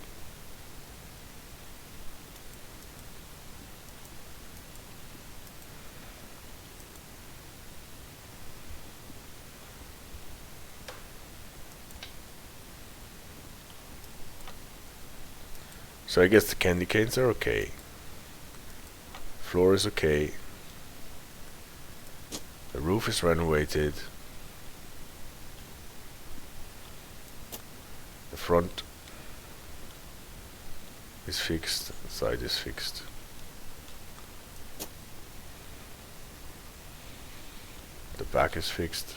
So I guess the candy canes are okay. Floor is okay. The roof is renovated. The front is fixed, the side is fixed. The back is fixed.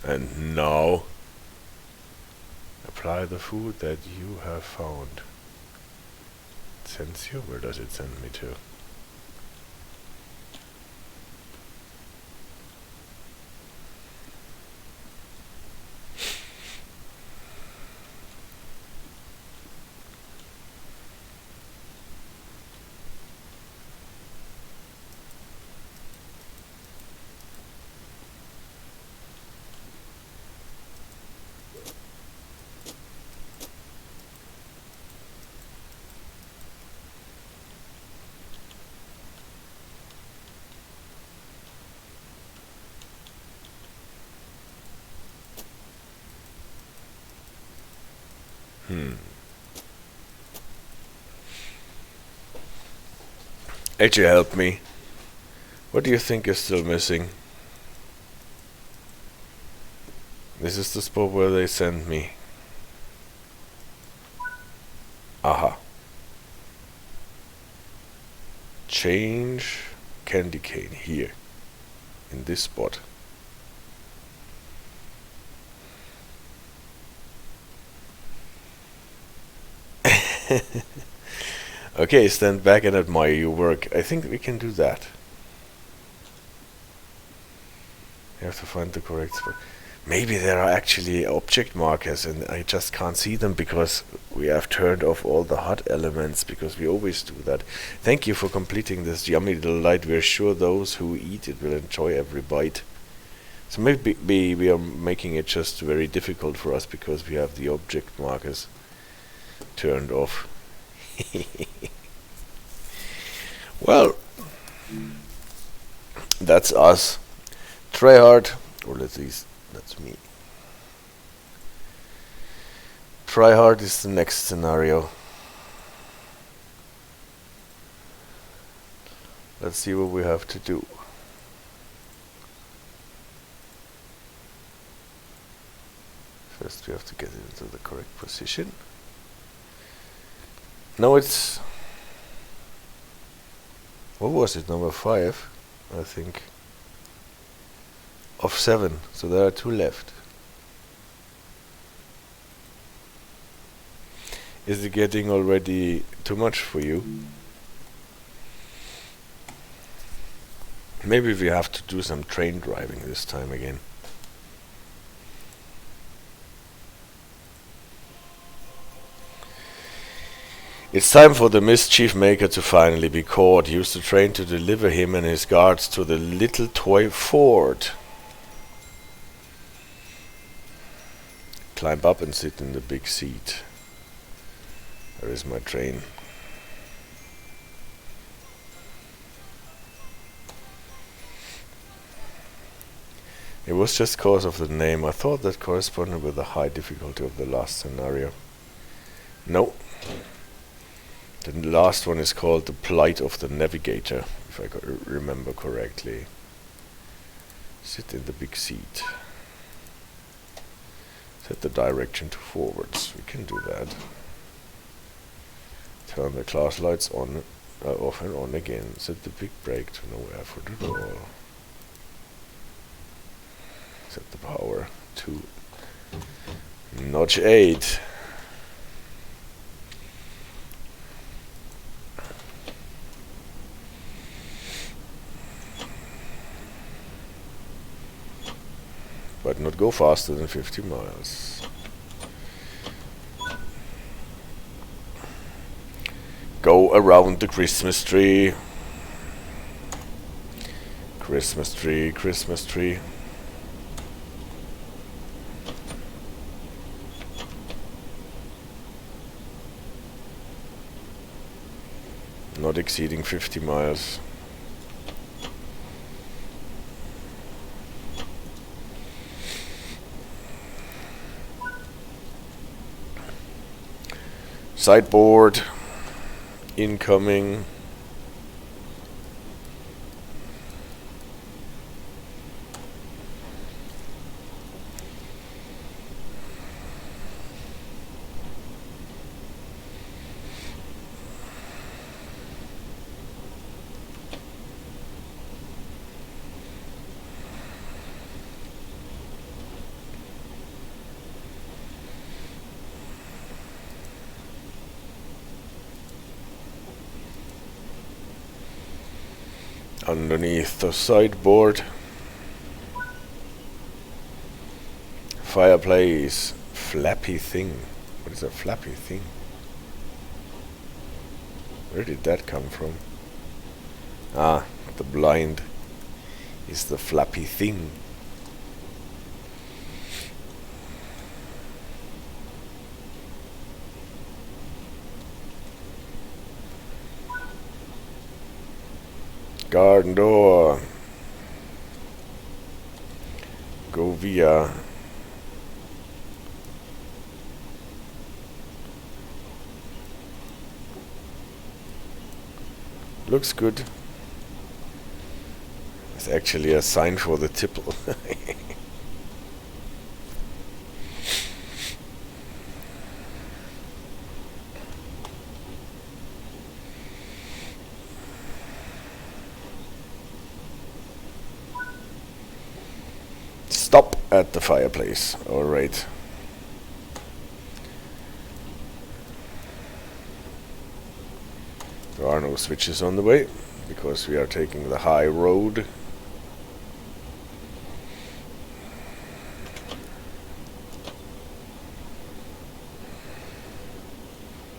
And now apply the food that you have found. It sends you? Where does it send me to? AJ, help me. What do you think is still missing? This is the spot where they sent me. Aha. Change candy cane here. In this spot. Okay, stand back and admire your work. I think we can do that. You have to find the correct spot. Maybe there are actually object markers and I just can't see them because we have turned off all the hot elements, because we always do that. Thank you for completing this yummy delight. We're sure those who eat it will enjoy every bite. So maybe we are making it just very difficult for us because we have the object markers turned off. Well, that's us. Try hard, or at least that's me. Try hard is the next scenario. Let's see what we have to do. First we have to get it into the correct position. No, it's... what was it? Number 5, I think. Of 7, so there are 2 left. Is it getting already too much for you? Maybe we have to do some train driving this time again. It's time for the mischief maker to finally be caught. Use the train to deliver him and his guards to the little toy fort. Climb up and sit in the big seat. There is my train. It was just cause of the name. I thought that corresponded with the high difficulty of the last scenario. No. The last one is called the Plight of the Navigator, if I remember correctly. Sit in the big seat. Set the direction to forwards. We can do that. Turn the class lights on, off and on again. Set the big brake to no effort at all. Set the power to notch 8. But not go faster than 50 miles. Go around the Christmas tree. Christmas tree, Christmas tree. Not exceeding 50 miles. Sideboard, incoming. Underneath the sideboard. Fireplace. Flappy thing. What is a flappy thing? Where did that come from? Ah, the blind is the flappy thing. Garden door. Go via. Looks good. It's actually a sign for the tipple. Stop at the fireplace. Alright. There are no switches on the way, because we are taking the high road.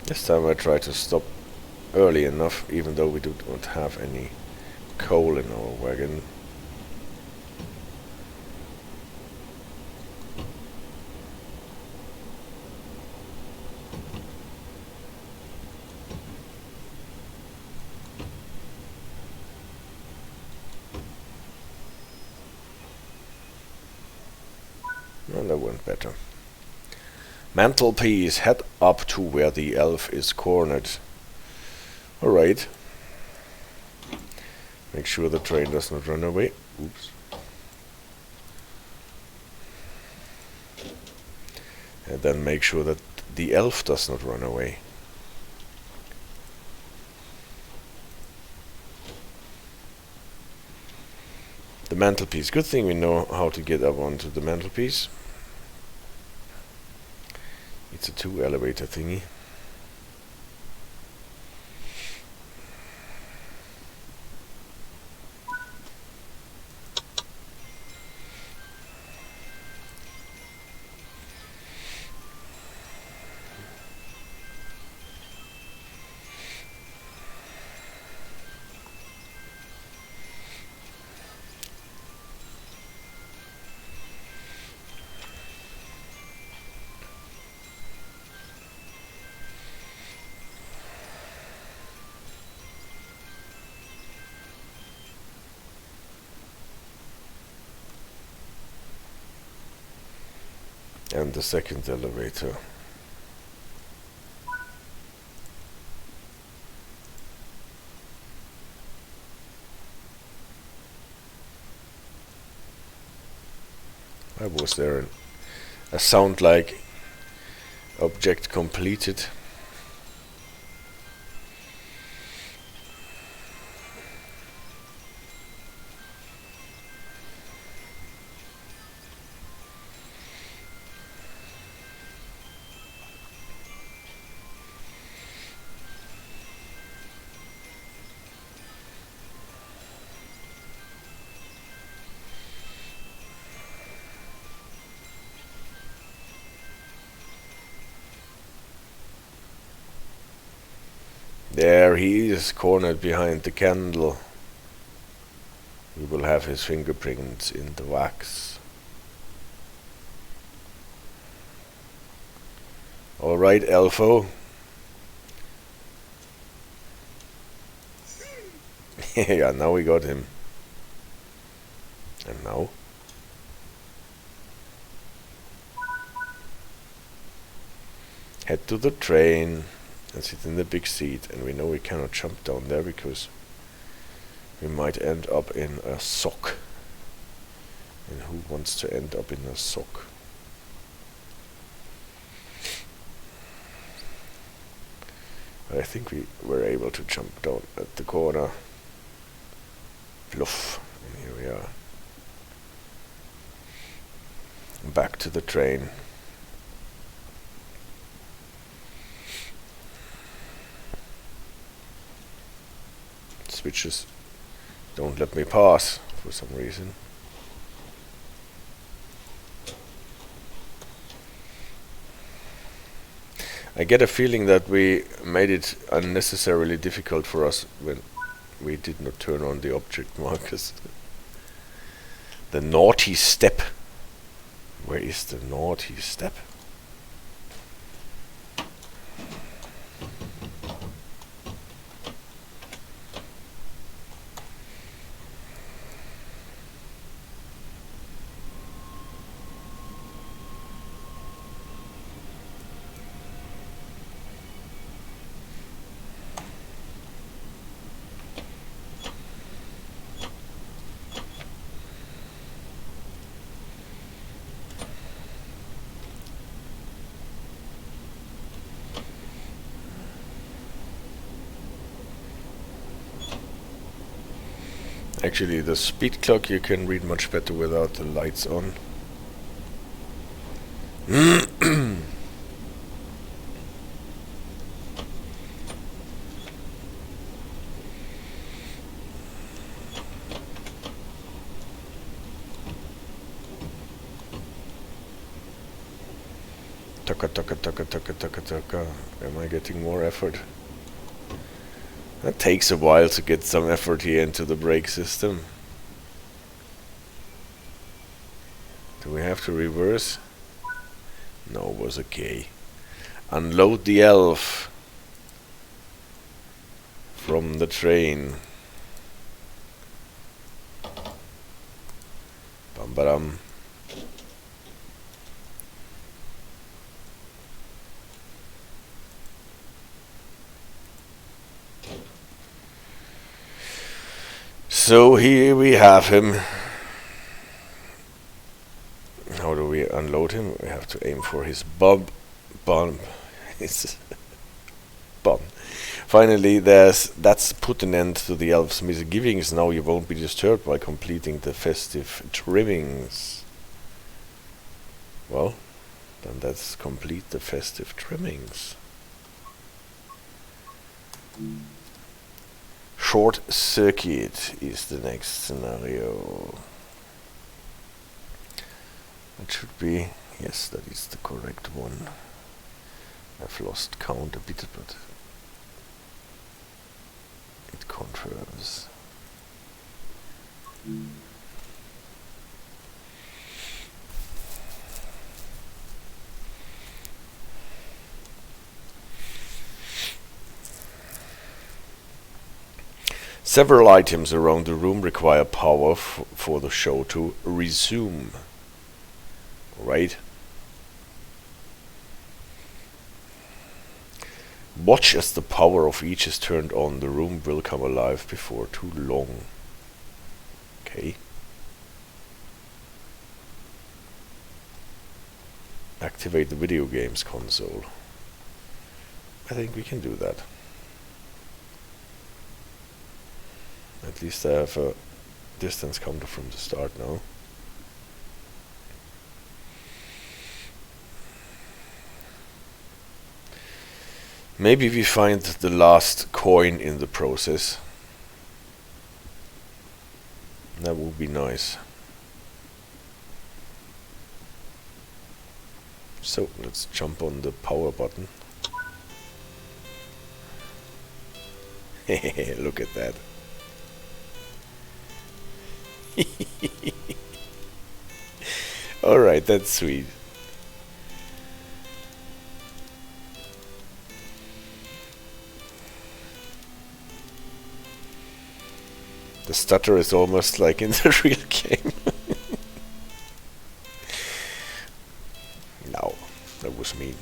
This time I try to stop early enough, even though we do not have any coal in our wagon. And that went better. Mantelpiece, head up to where the elf is cornered. Alright. Make sure the train does not run away. Oops. And then make sure that the elf does not run away. The mantelpiece. Good thing we know how to get up onto the mantelpiece. It's a 2 elevator thingy. And the second elevator. Why was there a sound like object completed? There he is, cornered behind the candle. We will have his fingerprints in the wax. Alright, Elfo. Yeah, now we got him. And now? Head to the train and sit in the big seat. And we know we cannot jump down there because we might end up in a sock. And who wants to end up in a sock? I think we were able to jump down at the corner. Fluff. And here we are. Back to the train. Switches don't let me pass for some reason. I get a feeling that we made it unnecessarily difficult for us when we did not turn on the object markers. The naughty step. Where is the naughty step? Actually, the speed clock you can read much better without the lights on. Taka taka taka taka taka taka. Am I getting more effort? That takes a while to get some effort here into the brake system. Do we have to reverse? No, it was okay. Unload the elf from the train. Bam badam. So here we have him. How do we unload him? We have to aim for his bum. His bum. Finally, that's put an end to the elf's misgivings. Now you won't be disturbed by completing the festive trimmings. Well, then let's complete the festive trimmings. Short circuit is the next scenario. It should be, yes, that is the correct one. I've lost count a bit, but it confirms. Several items around the room require power for the show to resume. Right? Watch as the power of each is turned on. The room will come alive before too long. Okay. Activate the video games console. I think we can do that. At least I have a distance counter from the start now. Maybe we find the last coin in the process. That would be nice. So let's jump on the power button. Look at that. Alright, that's sweet. The stutter is almost like in the real game. No, that was mean.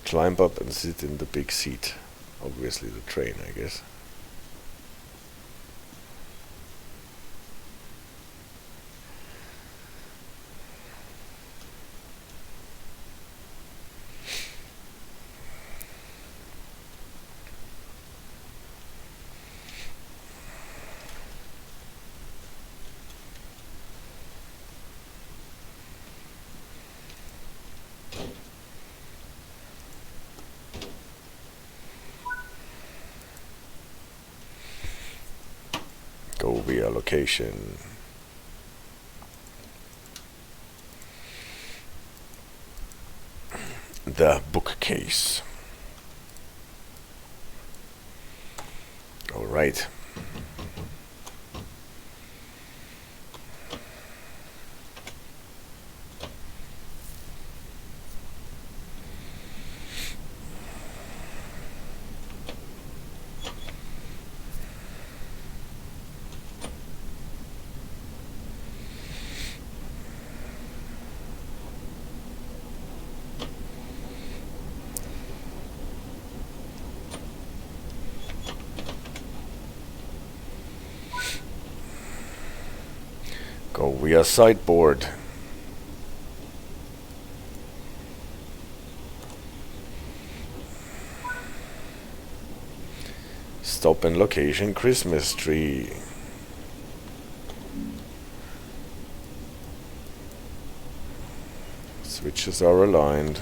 Climb up and sit in the big seat. Obviously the train, I guess. Go via location. The bookcase. All right. Go via sideboard. Stop and location Christmas tree. Switches are aligned.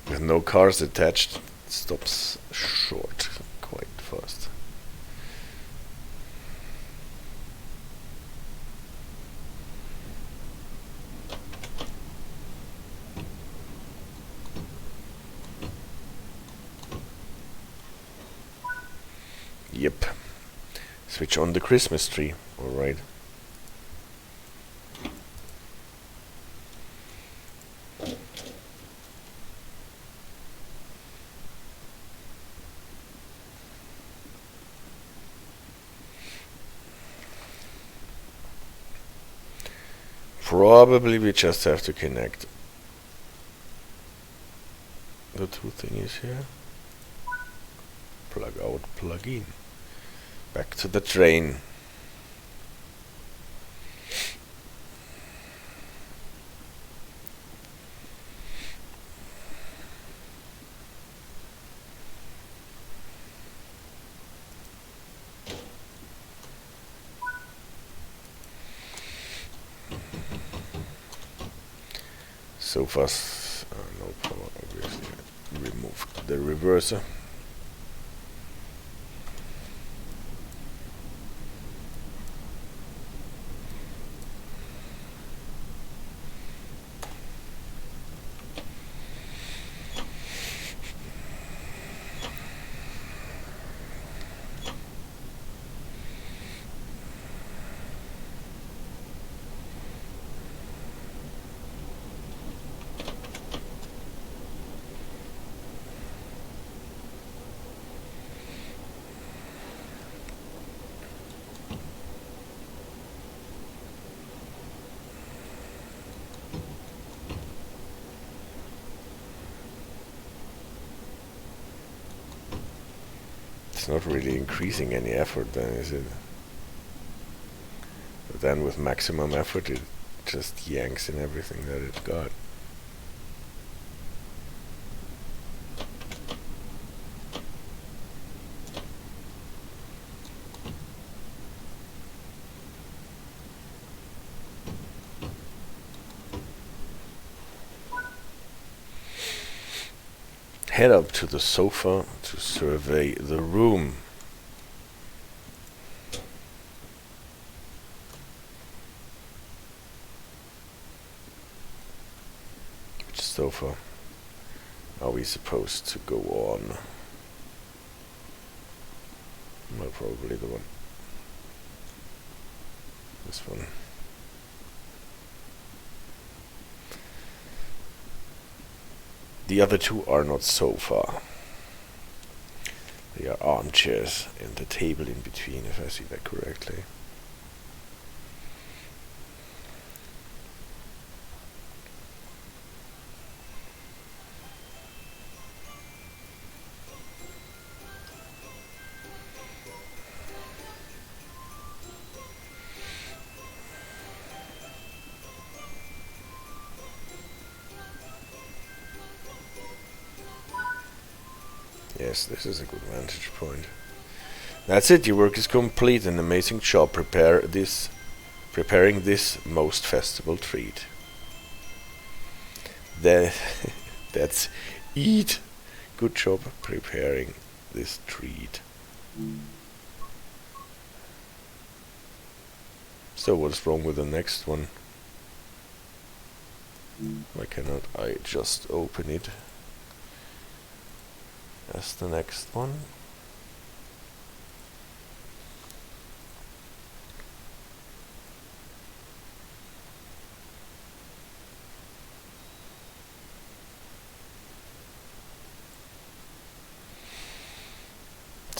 With no cars attached, it stops short quite fast. Yep. Switch on the Christmas tree. Alright. Probably we just have to connect the two thingies here. Plug out, plug in. Back to the train. Sofas, no power, obviously. Remove the reverser. It's not really increasing any effort then, is it? But then with maximum effort it just yanks in everything that it's got. Head up to the sofa to survey the room. Which sofa are we supposed to go on? Well, probably the one. This one. The other two are not sofa. They are armchairs and the table in between, if I see that correctly. Yes, this is a good vantage point. That's it, your work is complete. An amazing job preparing this most festival treat. That's it. Good job preparing this treat. So what's wrong with the next one? Why cannot I just open it as the next one?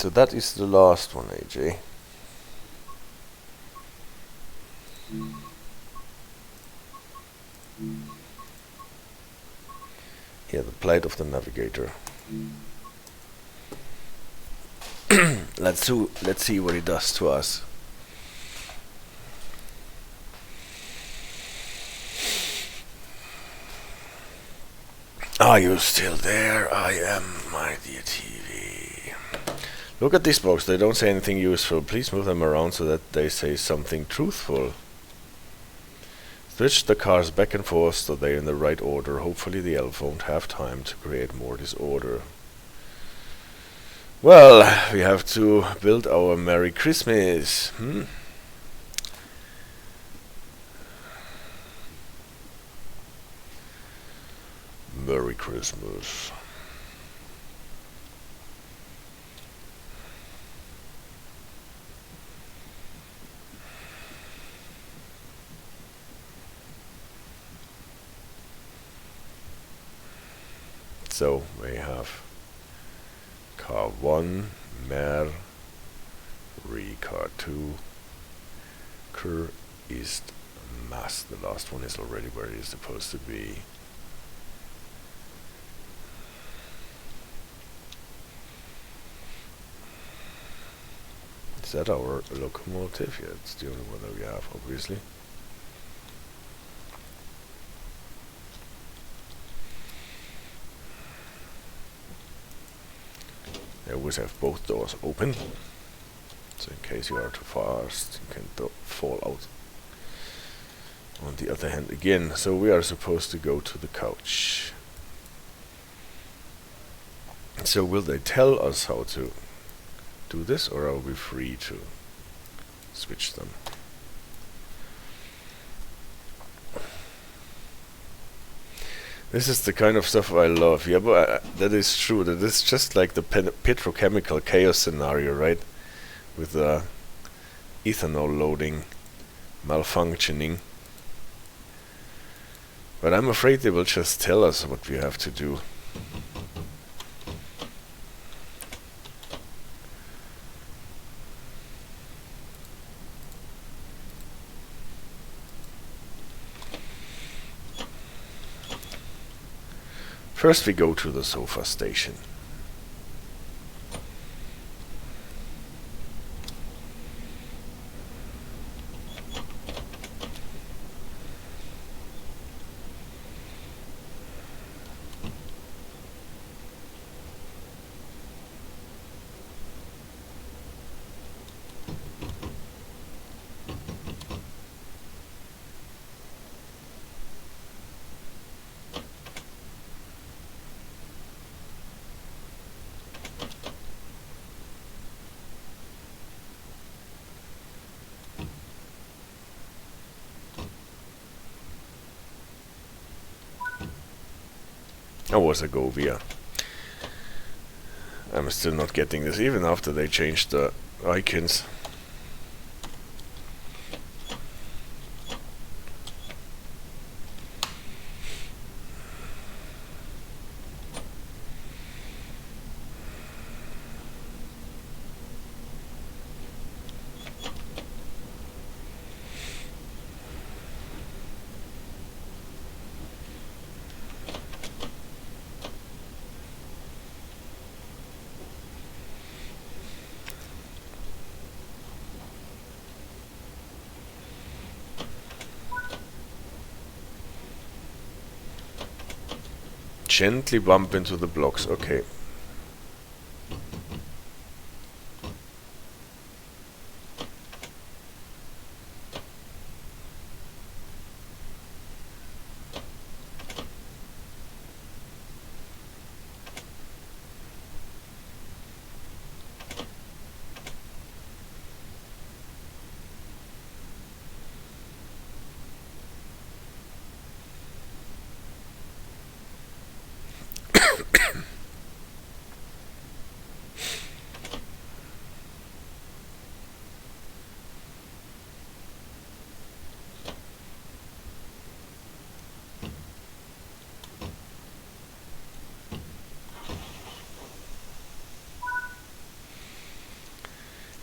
So that is the last one, AJ. Yeah, the Plight of the Navigator. Let's see what it does to us. Are you still there? I am, my dear TV. Look at this box. They don't say anything useful. Please move them around so that they say something truthful. Switch the cars back and forth so they're in the right order. Hopefully the elf won't have time to create more disorder. Well, we have to build our Merry Christmas. Merry Christmas. So we have car 1, Mer, car 2, Cur, East, Mass. The last one is already where it is supposed to be. Is that our locomotive? Yeah, it's the only one that we have, obviously. I always have both doors open, so in case you are too fast, you can fall out. On the other hand, again, so we are supposed to go to the couch. So will they tell us how to do this, or are we free to switch them? This is the kind of stuff I love. Yeah, but that is true. That is just like the petrochemical chaos scenario, right? With ethanol loading malfunctioning. But I'm afraid they will just tell us what we have to do. First we go to the sofa station. That was a Govia. I'm still not getting this, even after they changed the icons. Gently bump into the blocks, okay.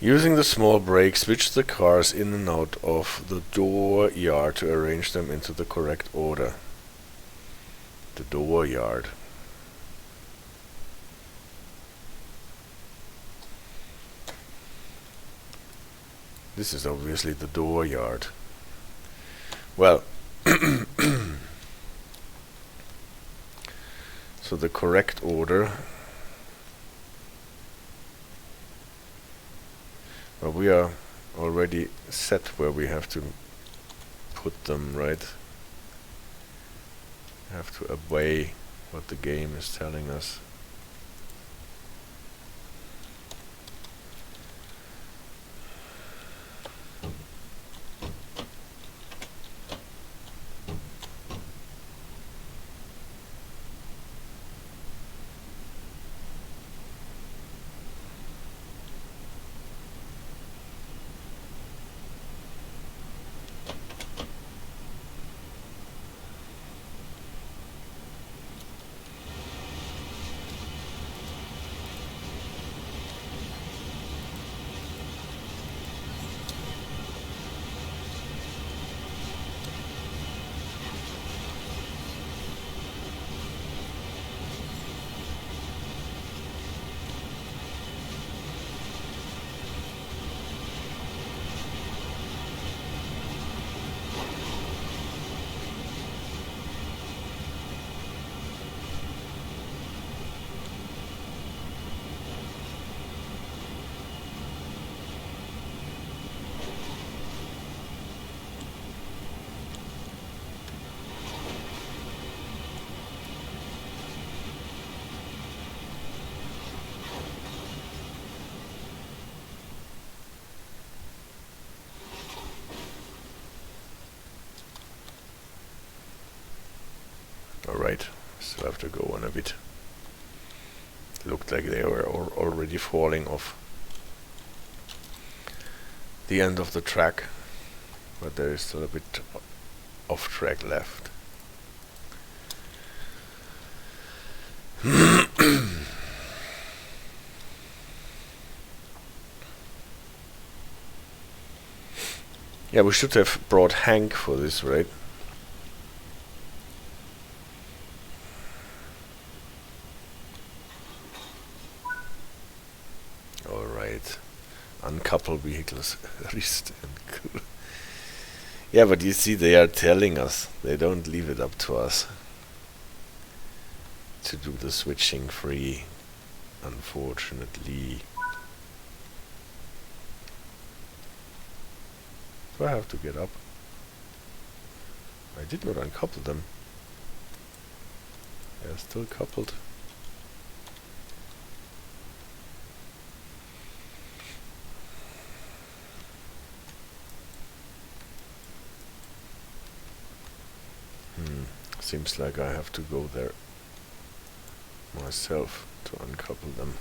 Using the small brake, switch the cars in and out of the door yard to arrange them into the correct order. The door yard. This is obviously the door yard. Well, so the correct order. Well, we are already set where we have to put them, right? Have to obey what the game is telling us. Alright, still have to go on a bit. Looked like they were already falling off the end of the track, but there is still a bit of track left. Yeah, we should have brought Hank for this, right? Alright. Uncouple vehicles. Rest and cool. Yeah, but you see, they are telling us. They don't leave it up to us to do the switching free, unfortunately. Do I have to get up? I did not uncouple them. They are still coupled. Seems like I have to go there myself to uncouple them.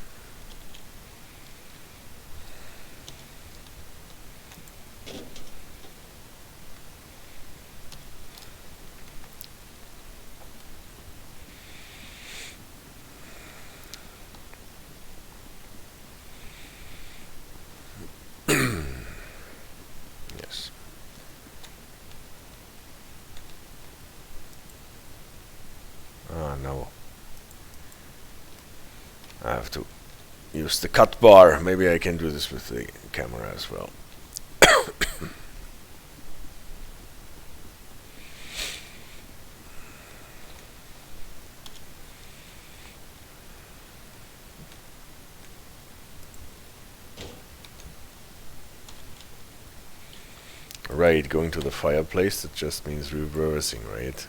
Yes. Ah, no. I have to use the cut bar. Maybe I can do this with the camera as well. Right, going to the fireplace, that just means reversing, right?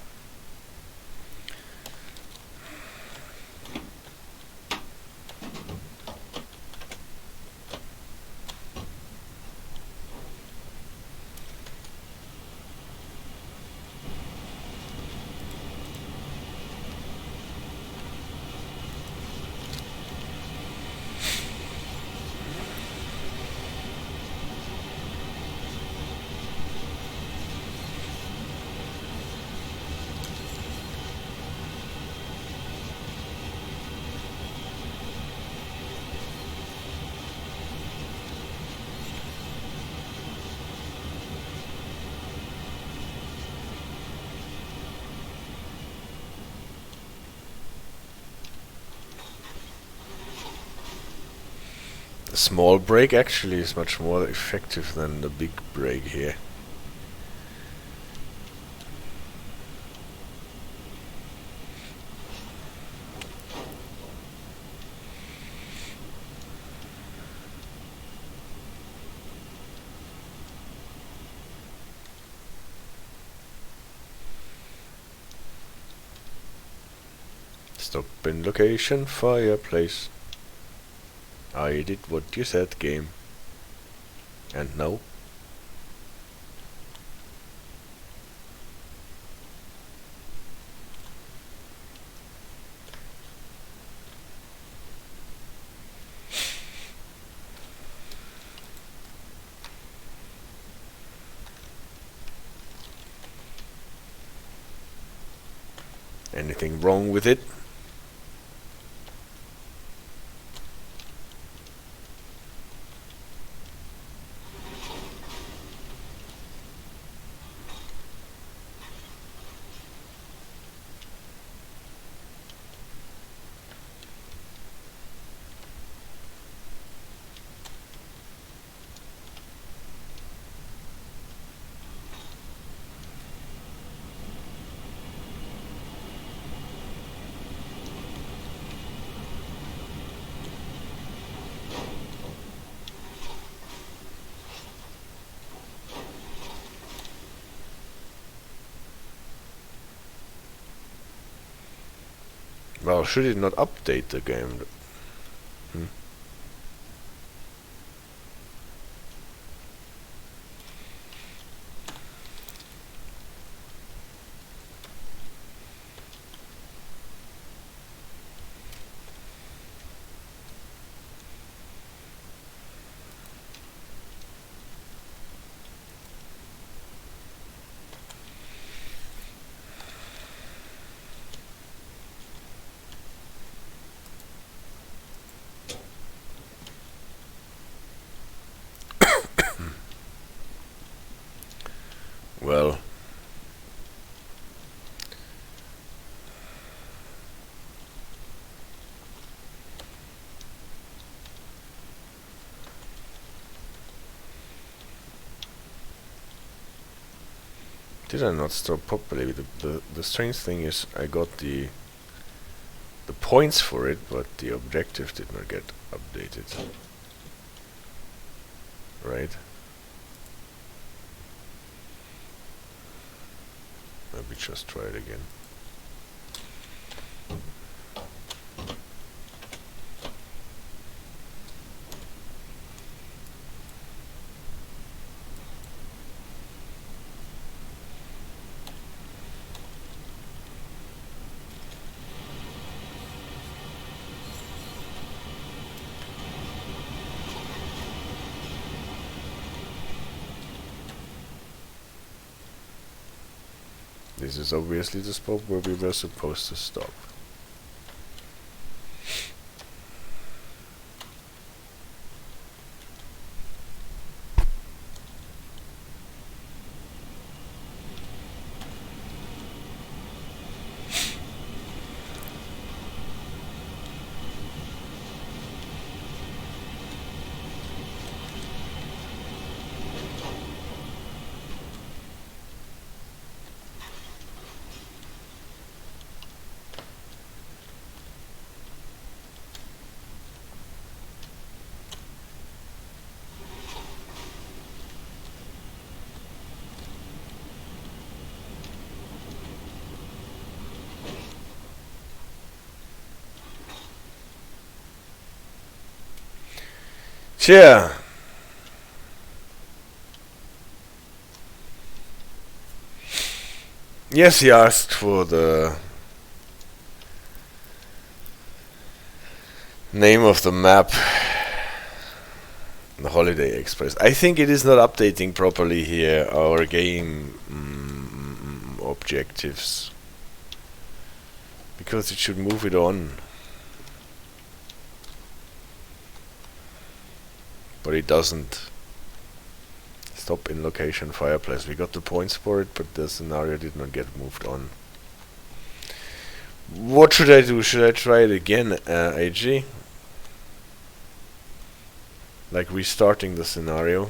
small brake actually is much more effective than the big brake here. Stop in location, fireplace. I did what you said, game. And no. Anything wrong with it? Well, should it not update the game? Well, did I not stop properly? The strange thing is I got the points for it, but the objective did not get updated. Right? Maybe just try it again. This is obviously the spot where we were supposed to stop. Yeah. Yes, he asked for the name of the map, the Holiday Express. I think it is not updating properly here our game objectives, because it should move it on. But it doesn't. Stop in location, fireplace. We got the points for it, but the scenario did not get moved on. What should I do? Should I try it again, AG? like restarting the scenario.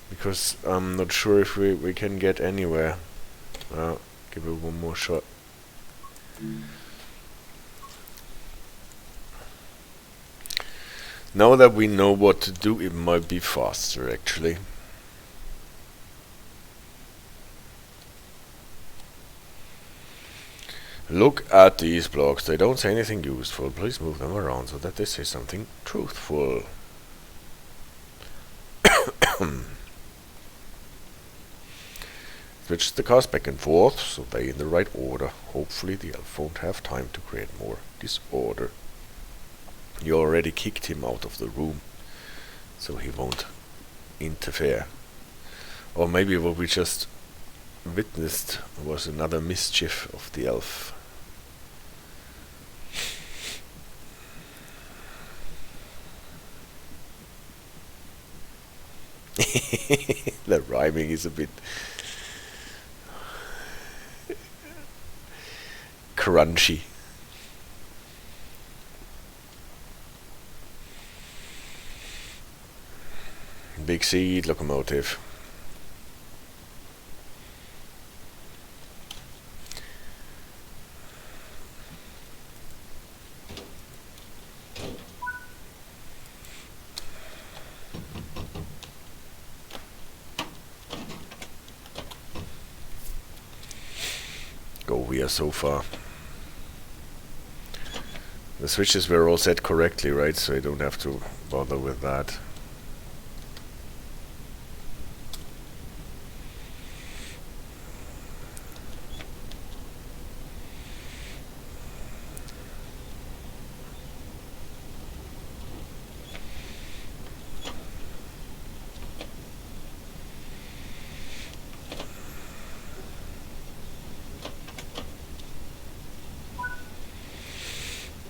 Because I'm not sure if we can get anywhere. Give it one more shot. Now that we know what to do, it might be faster actually. Look at these blocks. They don't say anything useful. Please move them around so that they say something truthful. Switch the cars back and forth so they're in the right order. Hopefully the elf won't have time to create more disorder. You already kicked him out of the room, so he won't interfere. Or maybe what we just witnessed was another mischief of the elf. The rhyming is a bit crunchy. Big seat, locomotive. Go via sofa. The switches were all set correctly, right? So I don't have to bother with that.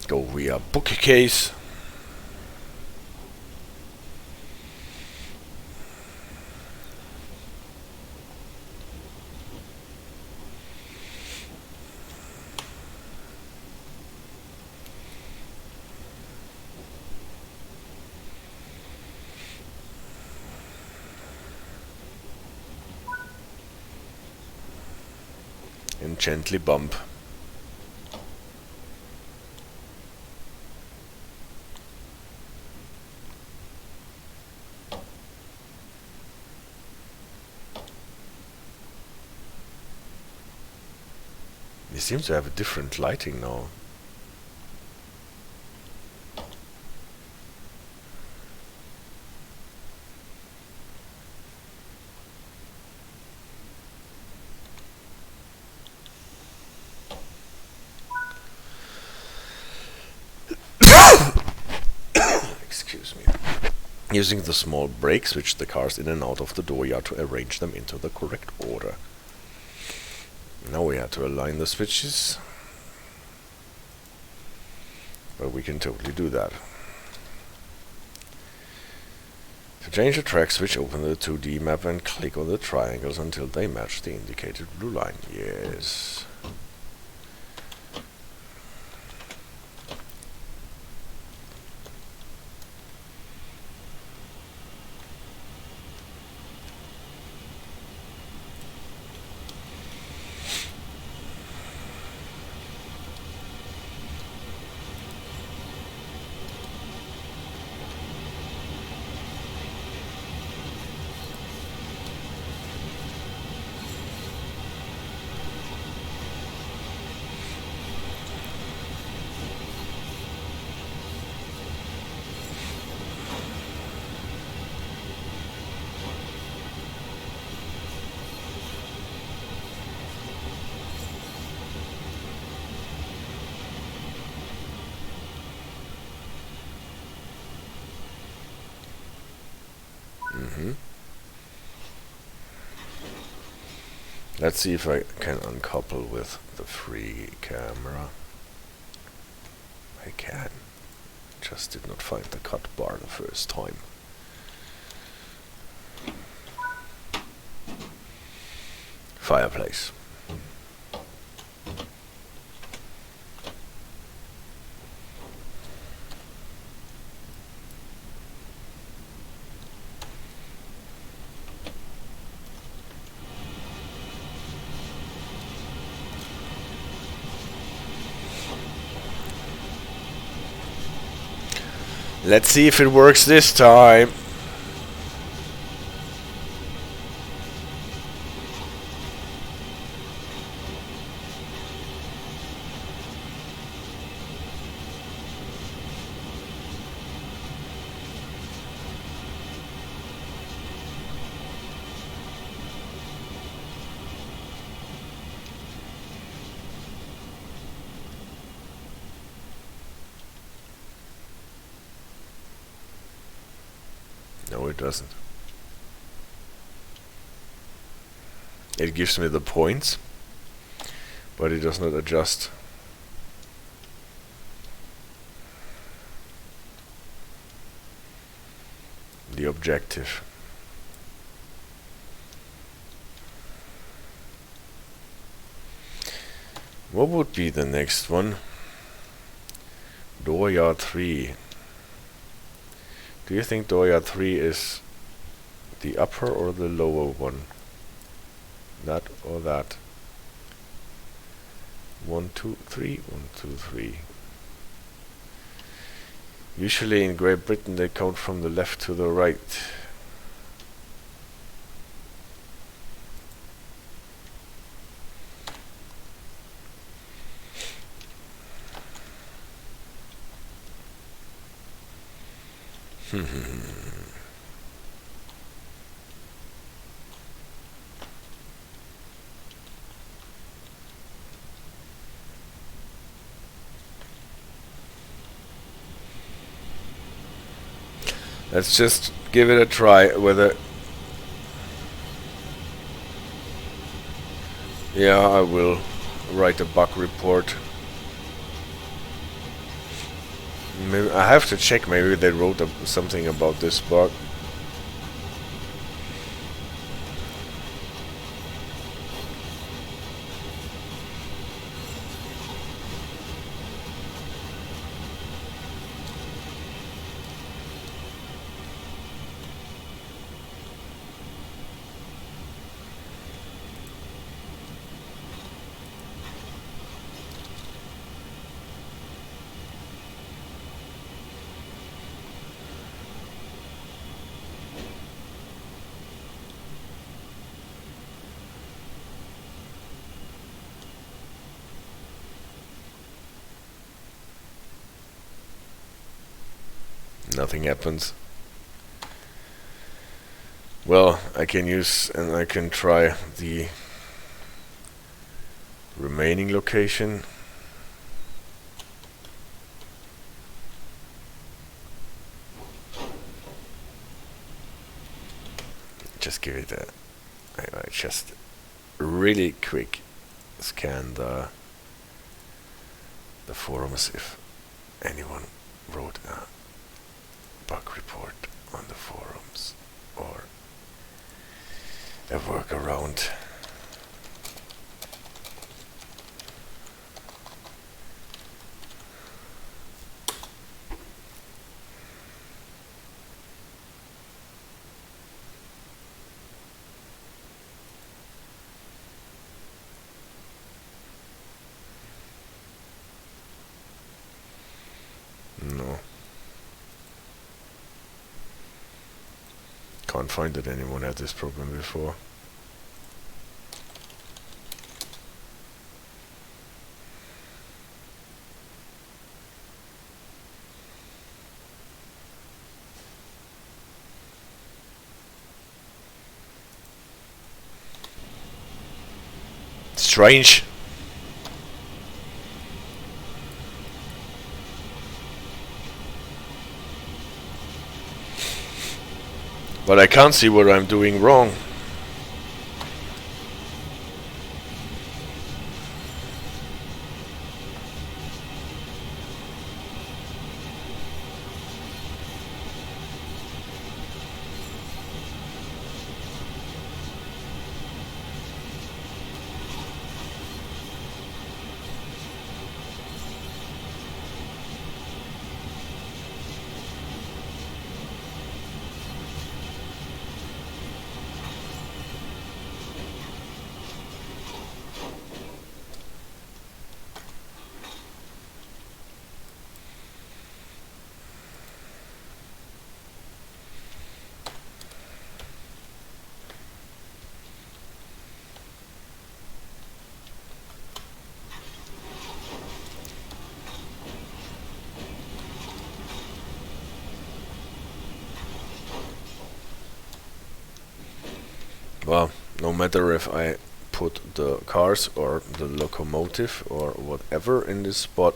Go via bookcase. And gently bump. It seems to have a different lighting now. Excuse me. Using the small brake, switch the cars in and out of the dooryard to arrange them into the correct order. Now we have to align the switches, but we can totally do that. To change the track, switch open the 2D map and click on the triangles until they match the indicated blue line. Yes. Let's see if I can uncouple with the free camera. I can. Just did not find the cut bar the first time. fireplace. Let's see if it works this time. No, it doesn't. It gives me the points, but it does not adjust. The objective. What would be the next one? Dooryard 3. Do you think Dooryard 3 is the upper or the lower one? That or that? 1, 2, 3, 1, 2, 3. Usually in Great Britain they count from the left to the right. Let's just give it a try whether... Yeah, I will write a bug report. Maybe I have to check, maybe they wrote something about this bug. Nothing happens. Well, I can use and I can try the remaining location. Just give it a... I just really quick scan the forums if anyone wrote a bug report on the forums or a workaround. No. Can't find that anyone had this problem before. Strange. But I can't see what I'm doing wrong. Well, no matter if I put the cars or the locomotive or whatever in this spot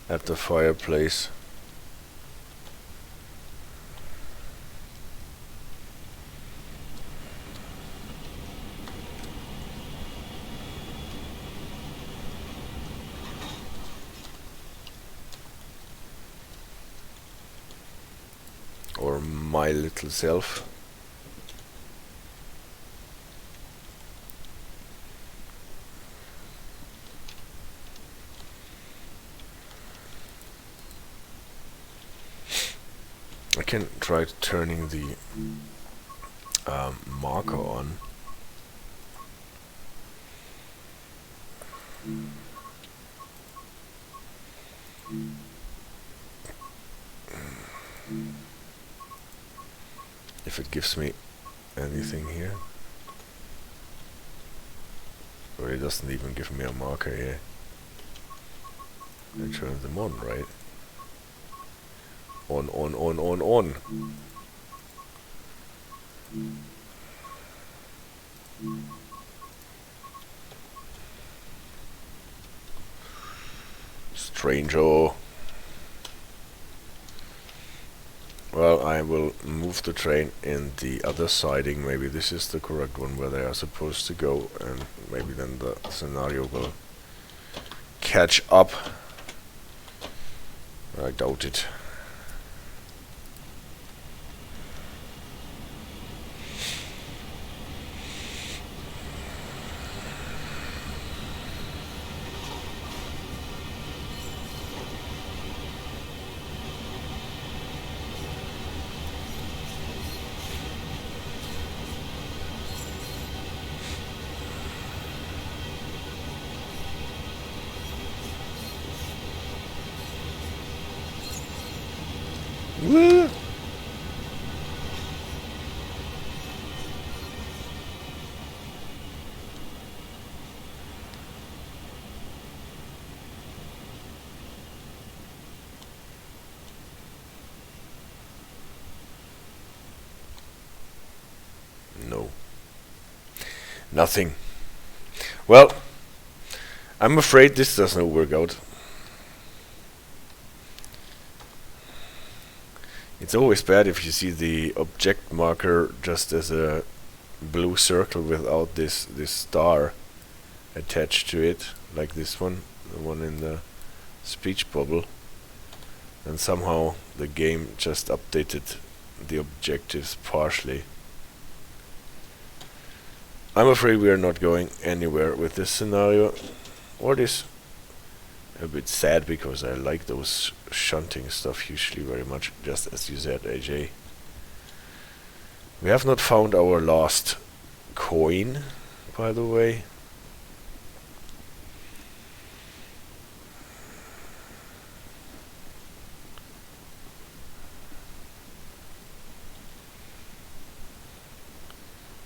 at the fireplace, or my little self, I can try turning the marker on. If it gives me anything here. Or it doesn't even give me a marker here. I turn them on, right? On. Stranger. Well, I will move the train in the other siding. Maybe this is the correct one where they are supposed to go, and maybe then the scenario will catch up. I doubt it. Woo! No. Nothing. Well, I'm afraid this doesn't work out. It's always bad if you see the object marker just as a blue circle without this star attached to it, like this one, the one in the speech bubble, and somehow the game just updated the objectives partially. I'm afraid we are not going anywhere with this scenario, or this a bit sad because I like those shunting stuff usually very much, just as you said, AJ. We have not found our last coin, by the way.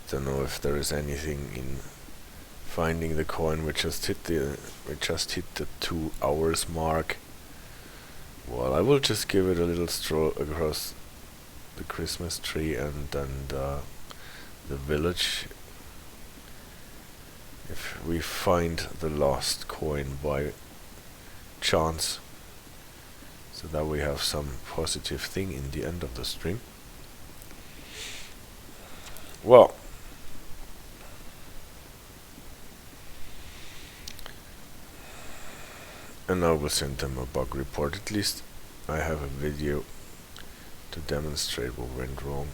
Don't know if there is anything in finding the coin. We just hit the 2 hours mark. Well, I will just give it a little stroll across the Christmas tree and then the village. If we find the lost coin by chance, so that we have some positive thing in the end of the stream. Well, and I will send them a bug report. At least I have a video to demonstrate what went wrong.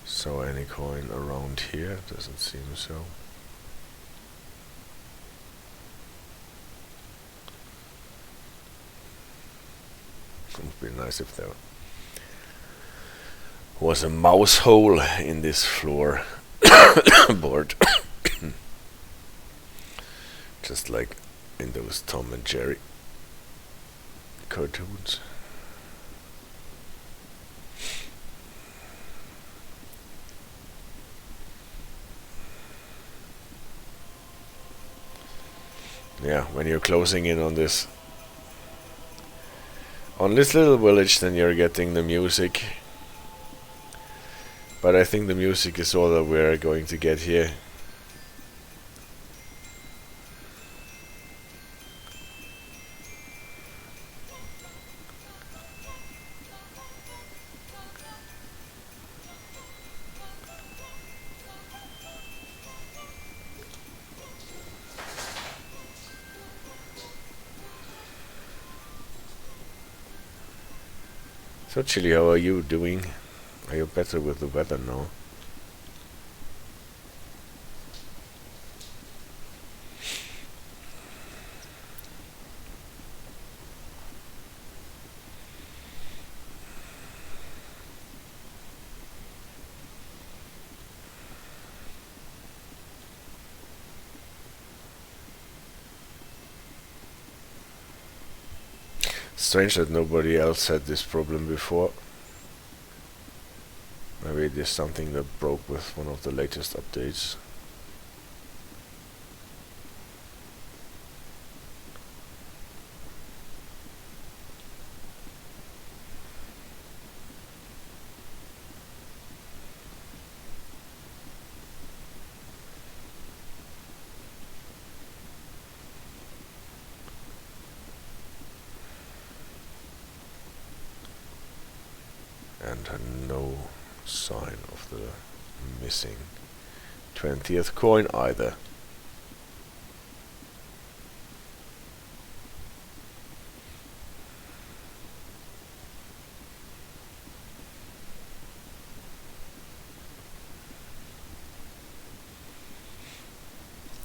So any coin around here? Doesn't seem so. It would be nice if there was a mouse hole in this floor board. Just like in those Tom and Jerry cartoons. Yeah, when you're closing in on this little village, then you're getting the music. But I think the music is all that we're going to get here. So Chili, how are you doing? Are you better with the weather now? Strange that nobody else had this problem before. Maybe it is something that broke with one of the latest updates. And no sign of the missing 20th coin either.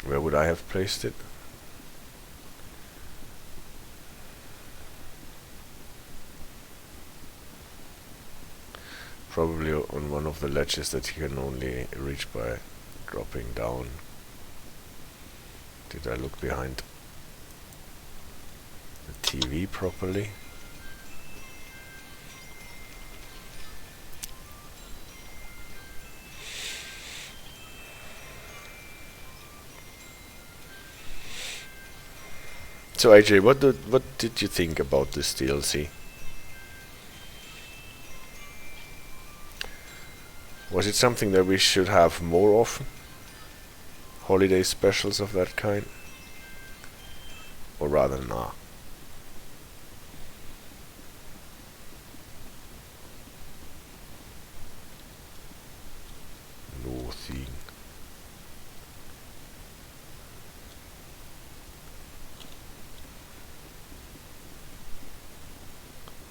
Where would I have placed it? Probably on one of the ledges that you can only reach by dropping down. Did I look behind the TV properly? So AJ, what did you think about this DLC? Was it something that we should have more often? Holiday specials of that kind? Or rather, nah. No thing.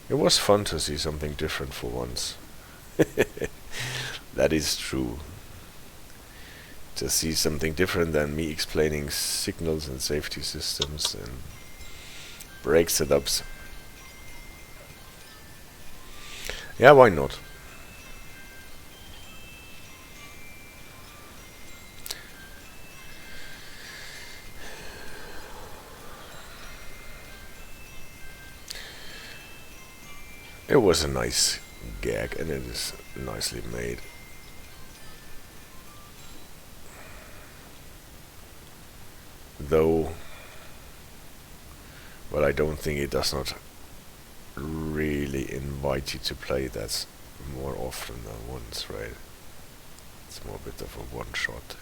It was fun to see something different for once. That is true. To see something different than me explaining signals and safety systems and brake setups. Yeah, why not? It was a nice gag and it is nicely made. Though, well, I don't think it does not really invite you to play that more often than once, right? It's more a bit of a one shot.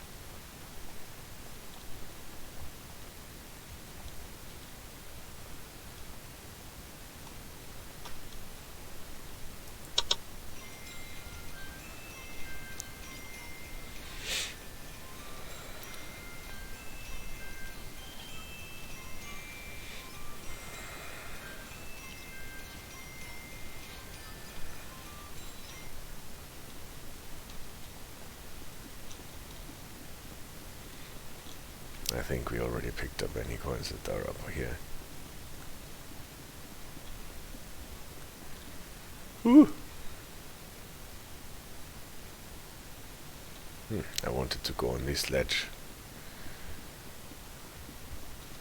I think we already picked up any coins that are up here. Woo! I wanted to go on this ledge.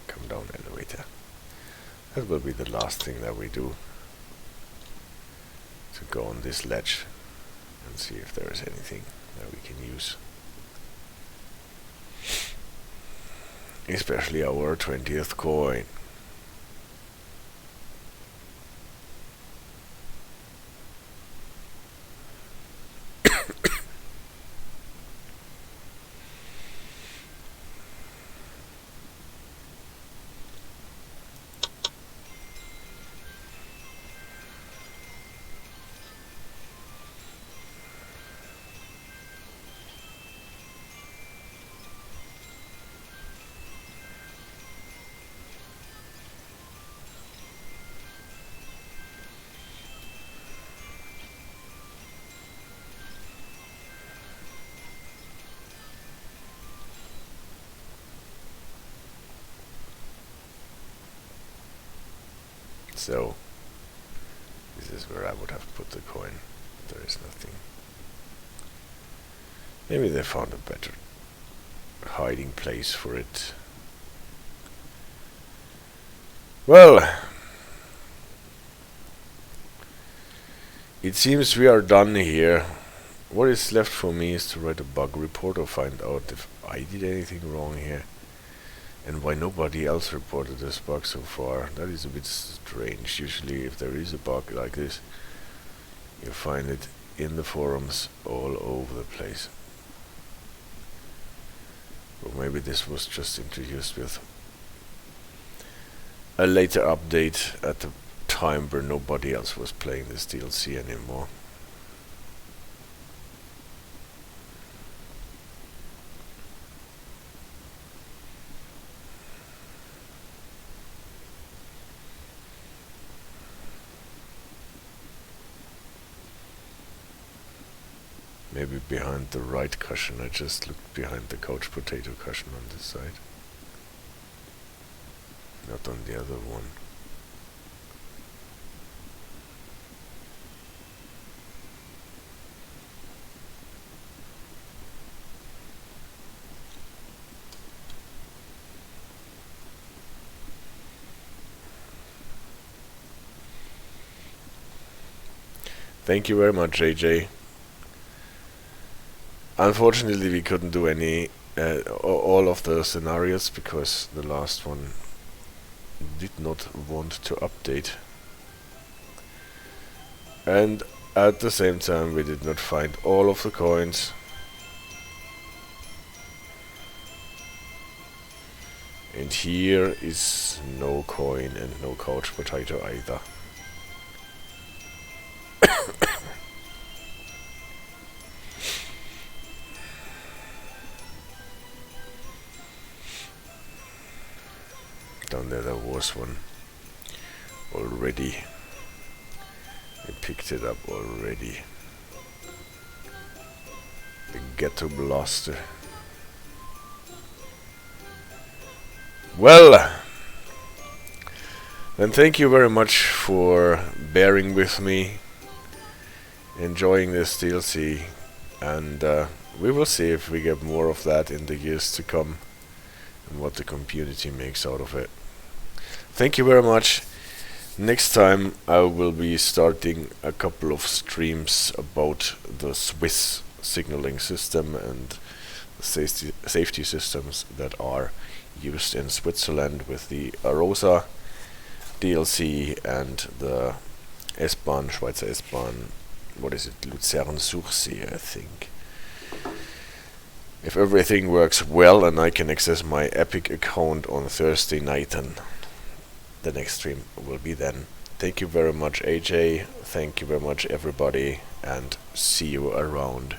Come down, elevator. That will be the last thing that we do. To go on this ledge and see if there is anything that we can use. especially our 20th coin. So this is where I would have put the coin. There is nothing. Maybe they found a better hiding place for it. Well, it seems we are done here. What is left for me is to write a bug report or find out if I did anything wrong here. And why nobody else reported this bug so far. That is a bit strange. Usually if there is a bug like this, you find it in the forums all over the place. Or maybe this was just introduced with a later update at the time where nobody else was playing this DLC anymore. Maybe behind the right cushion. I just looked behind the couch potato cushion on this side. Not on the other one. Thank you very much, AJ. Unfortunately, we couldn't do any all of the scenarios because the last one did not want to update, and at the same time we did not find all of the coins. And here is no coin and no couch potato either. Down there was one already. We picked it up already. The ghetto blaster. Well, then thank you very much for bearing with me, enjoying this DLC, and we will see if we get more of that in the years to come and what the community makes out of it. Thank you very much. Next time I will be starting a couple of streams about the Swiss signaling system and the safety systems that are used in Switzerland with the Arosa DLC and the S-Bahn, Schweizer S-Bahn, what is it, Luzern-Sursee, I think. If everything works well and I can access my Epic account on Thursday night, then the next stream will be then. Thank you very much, AJ. Thank you very much, everybody, and see you around.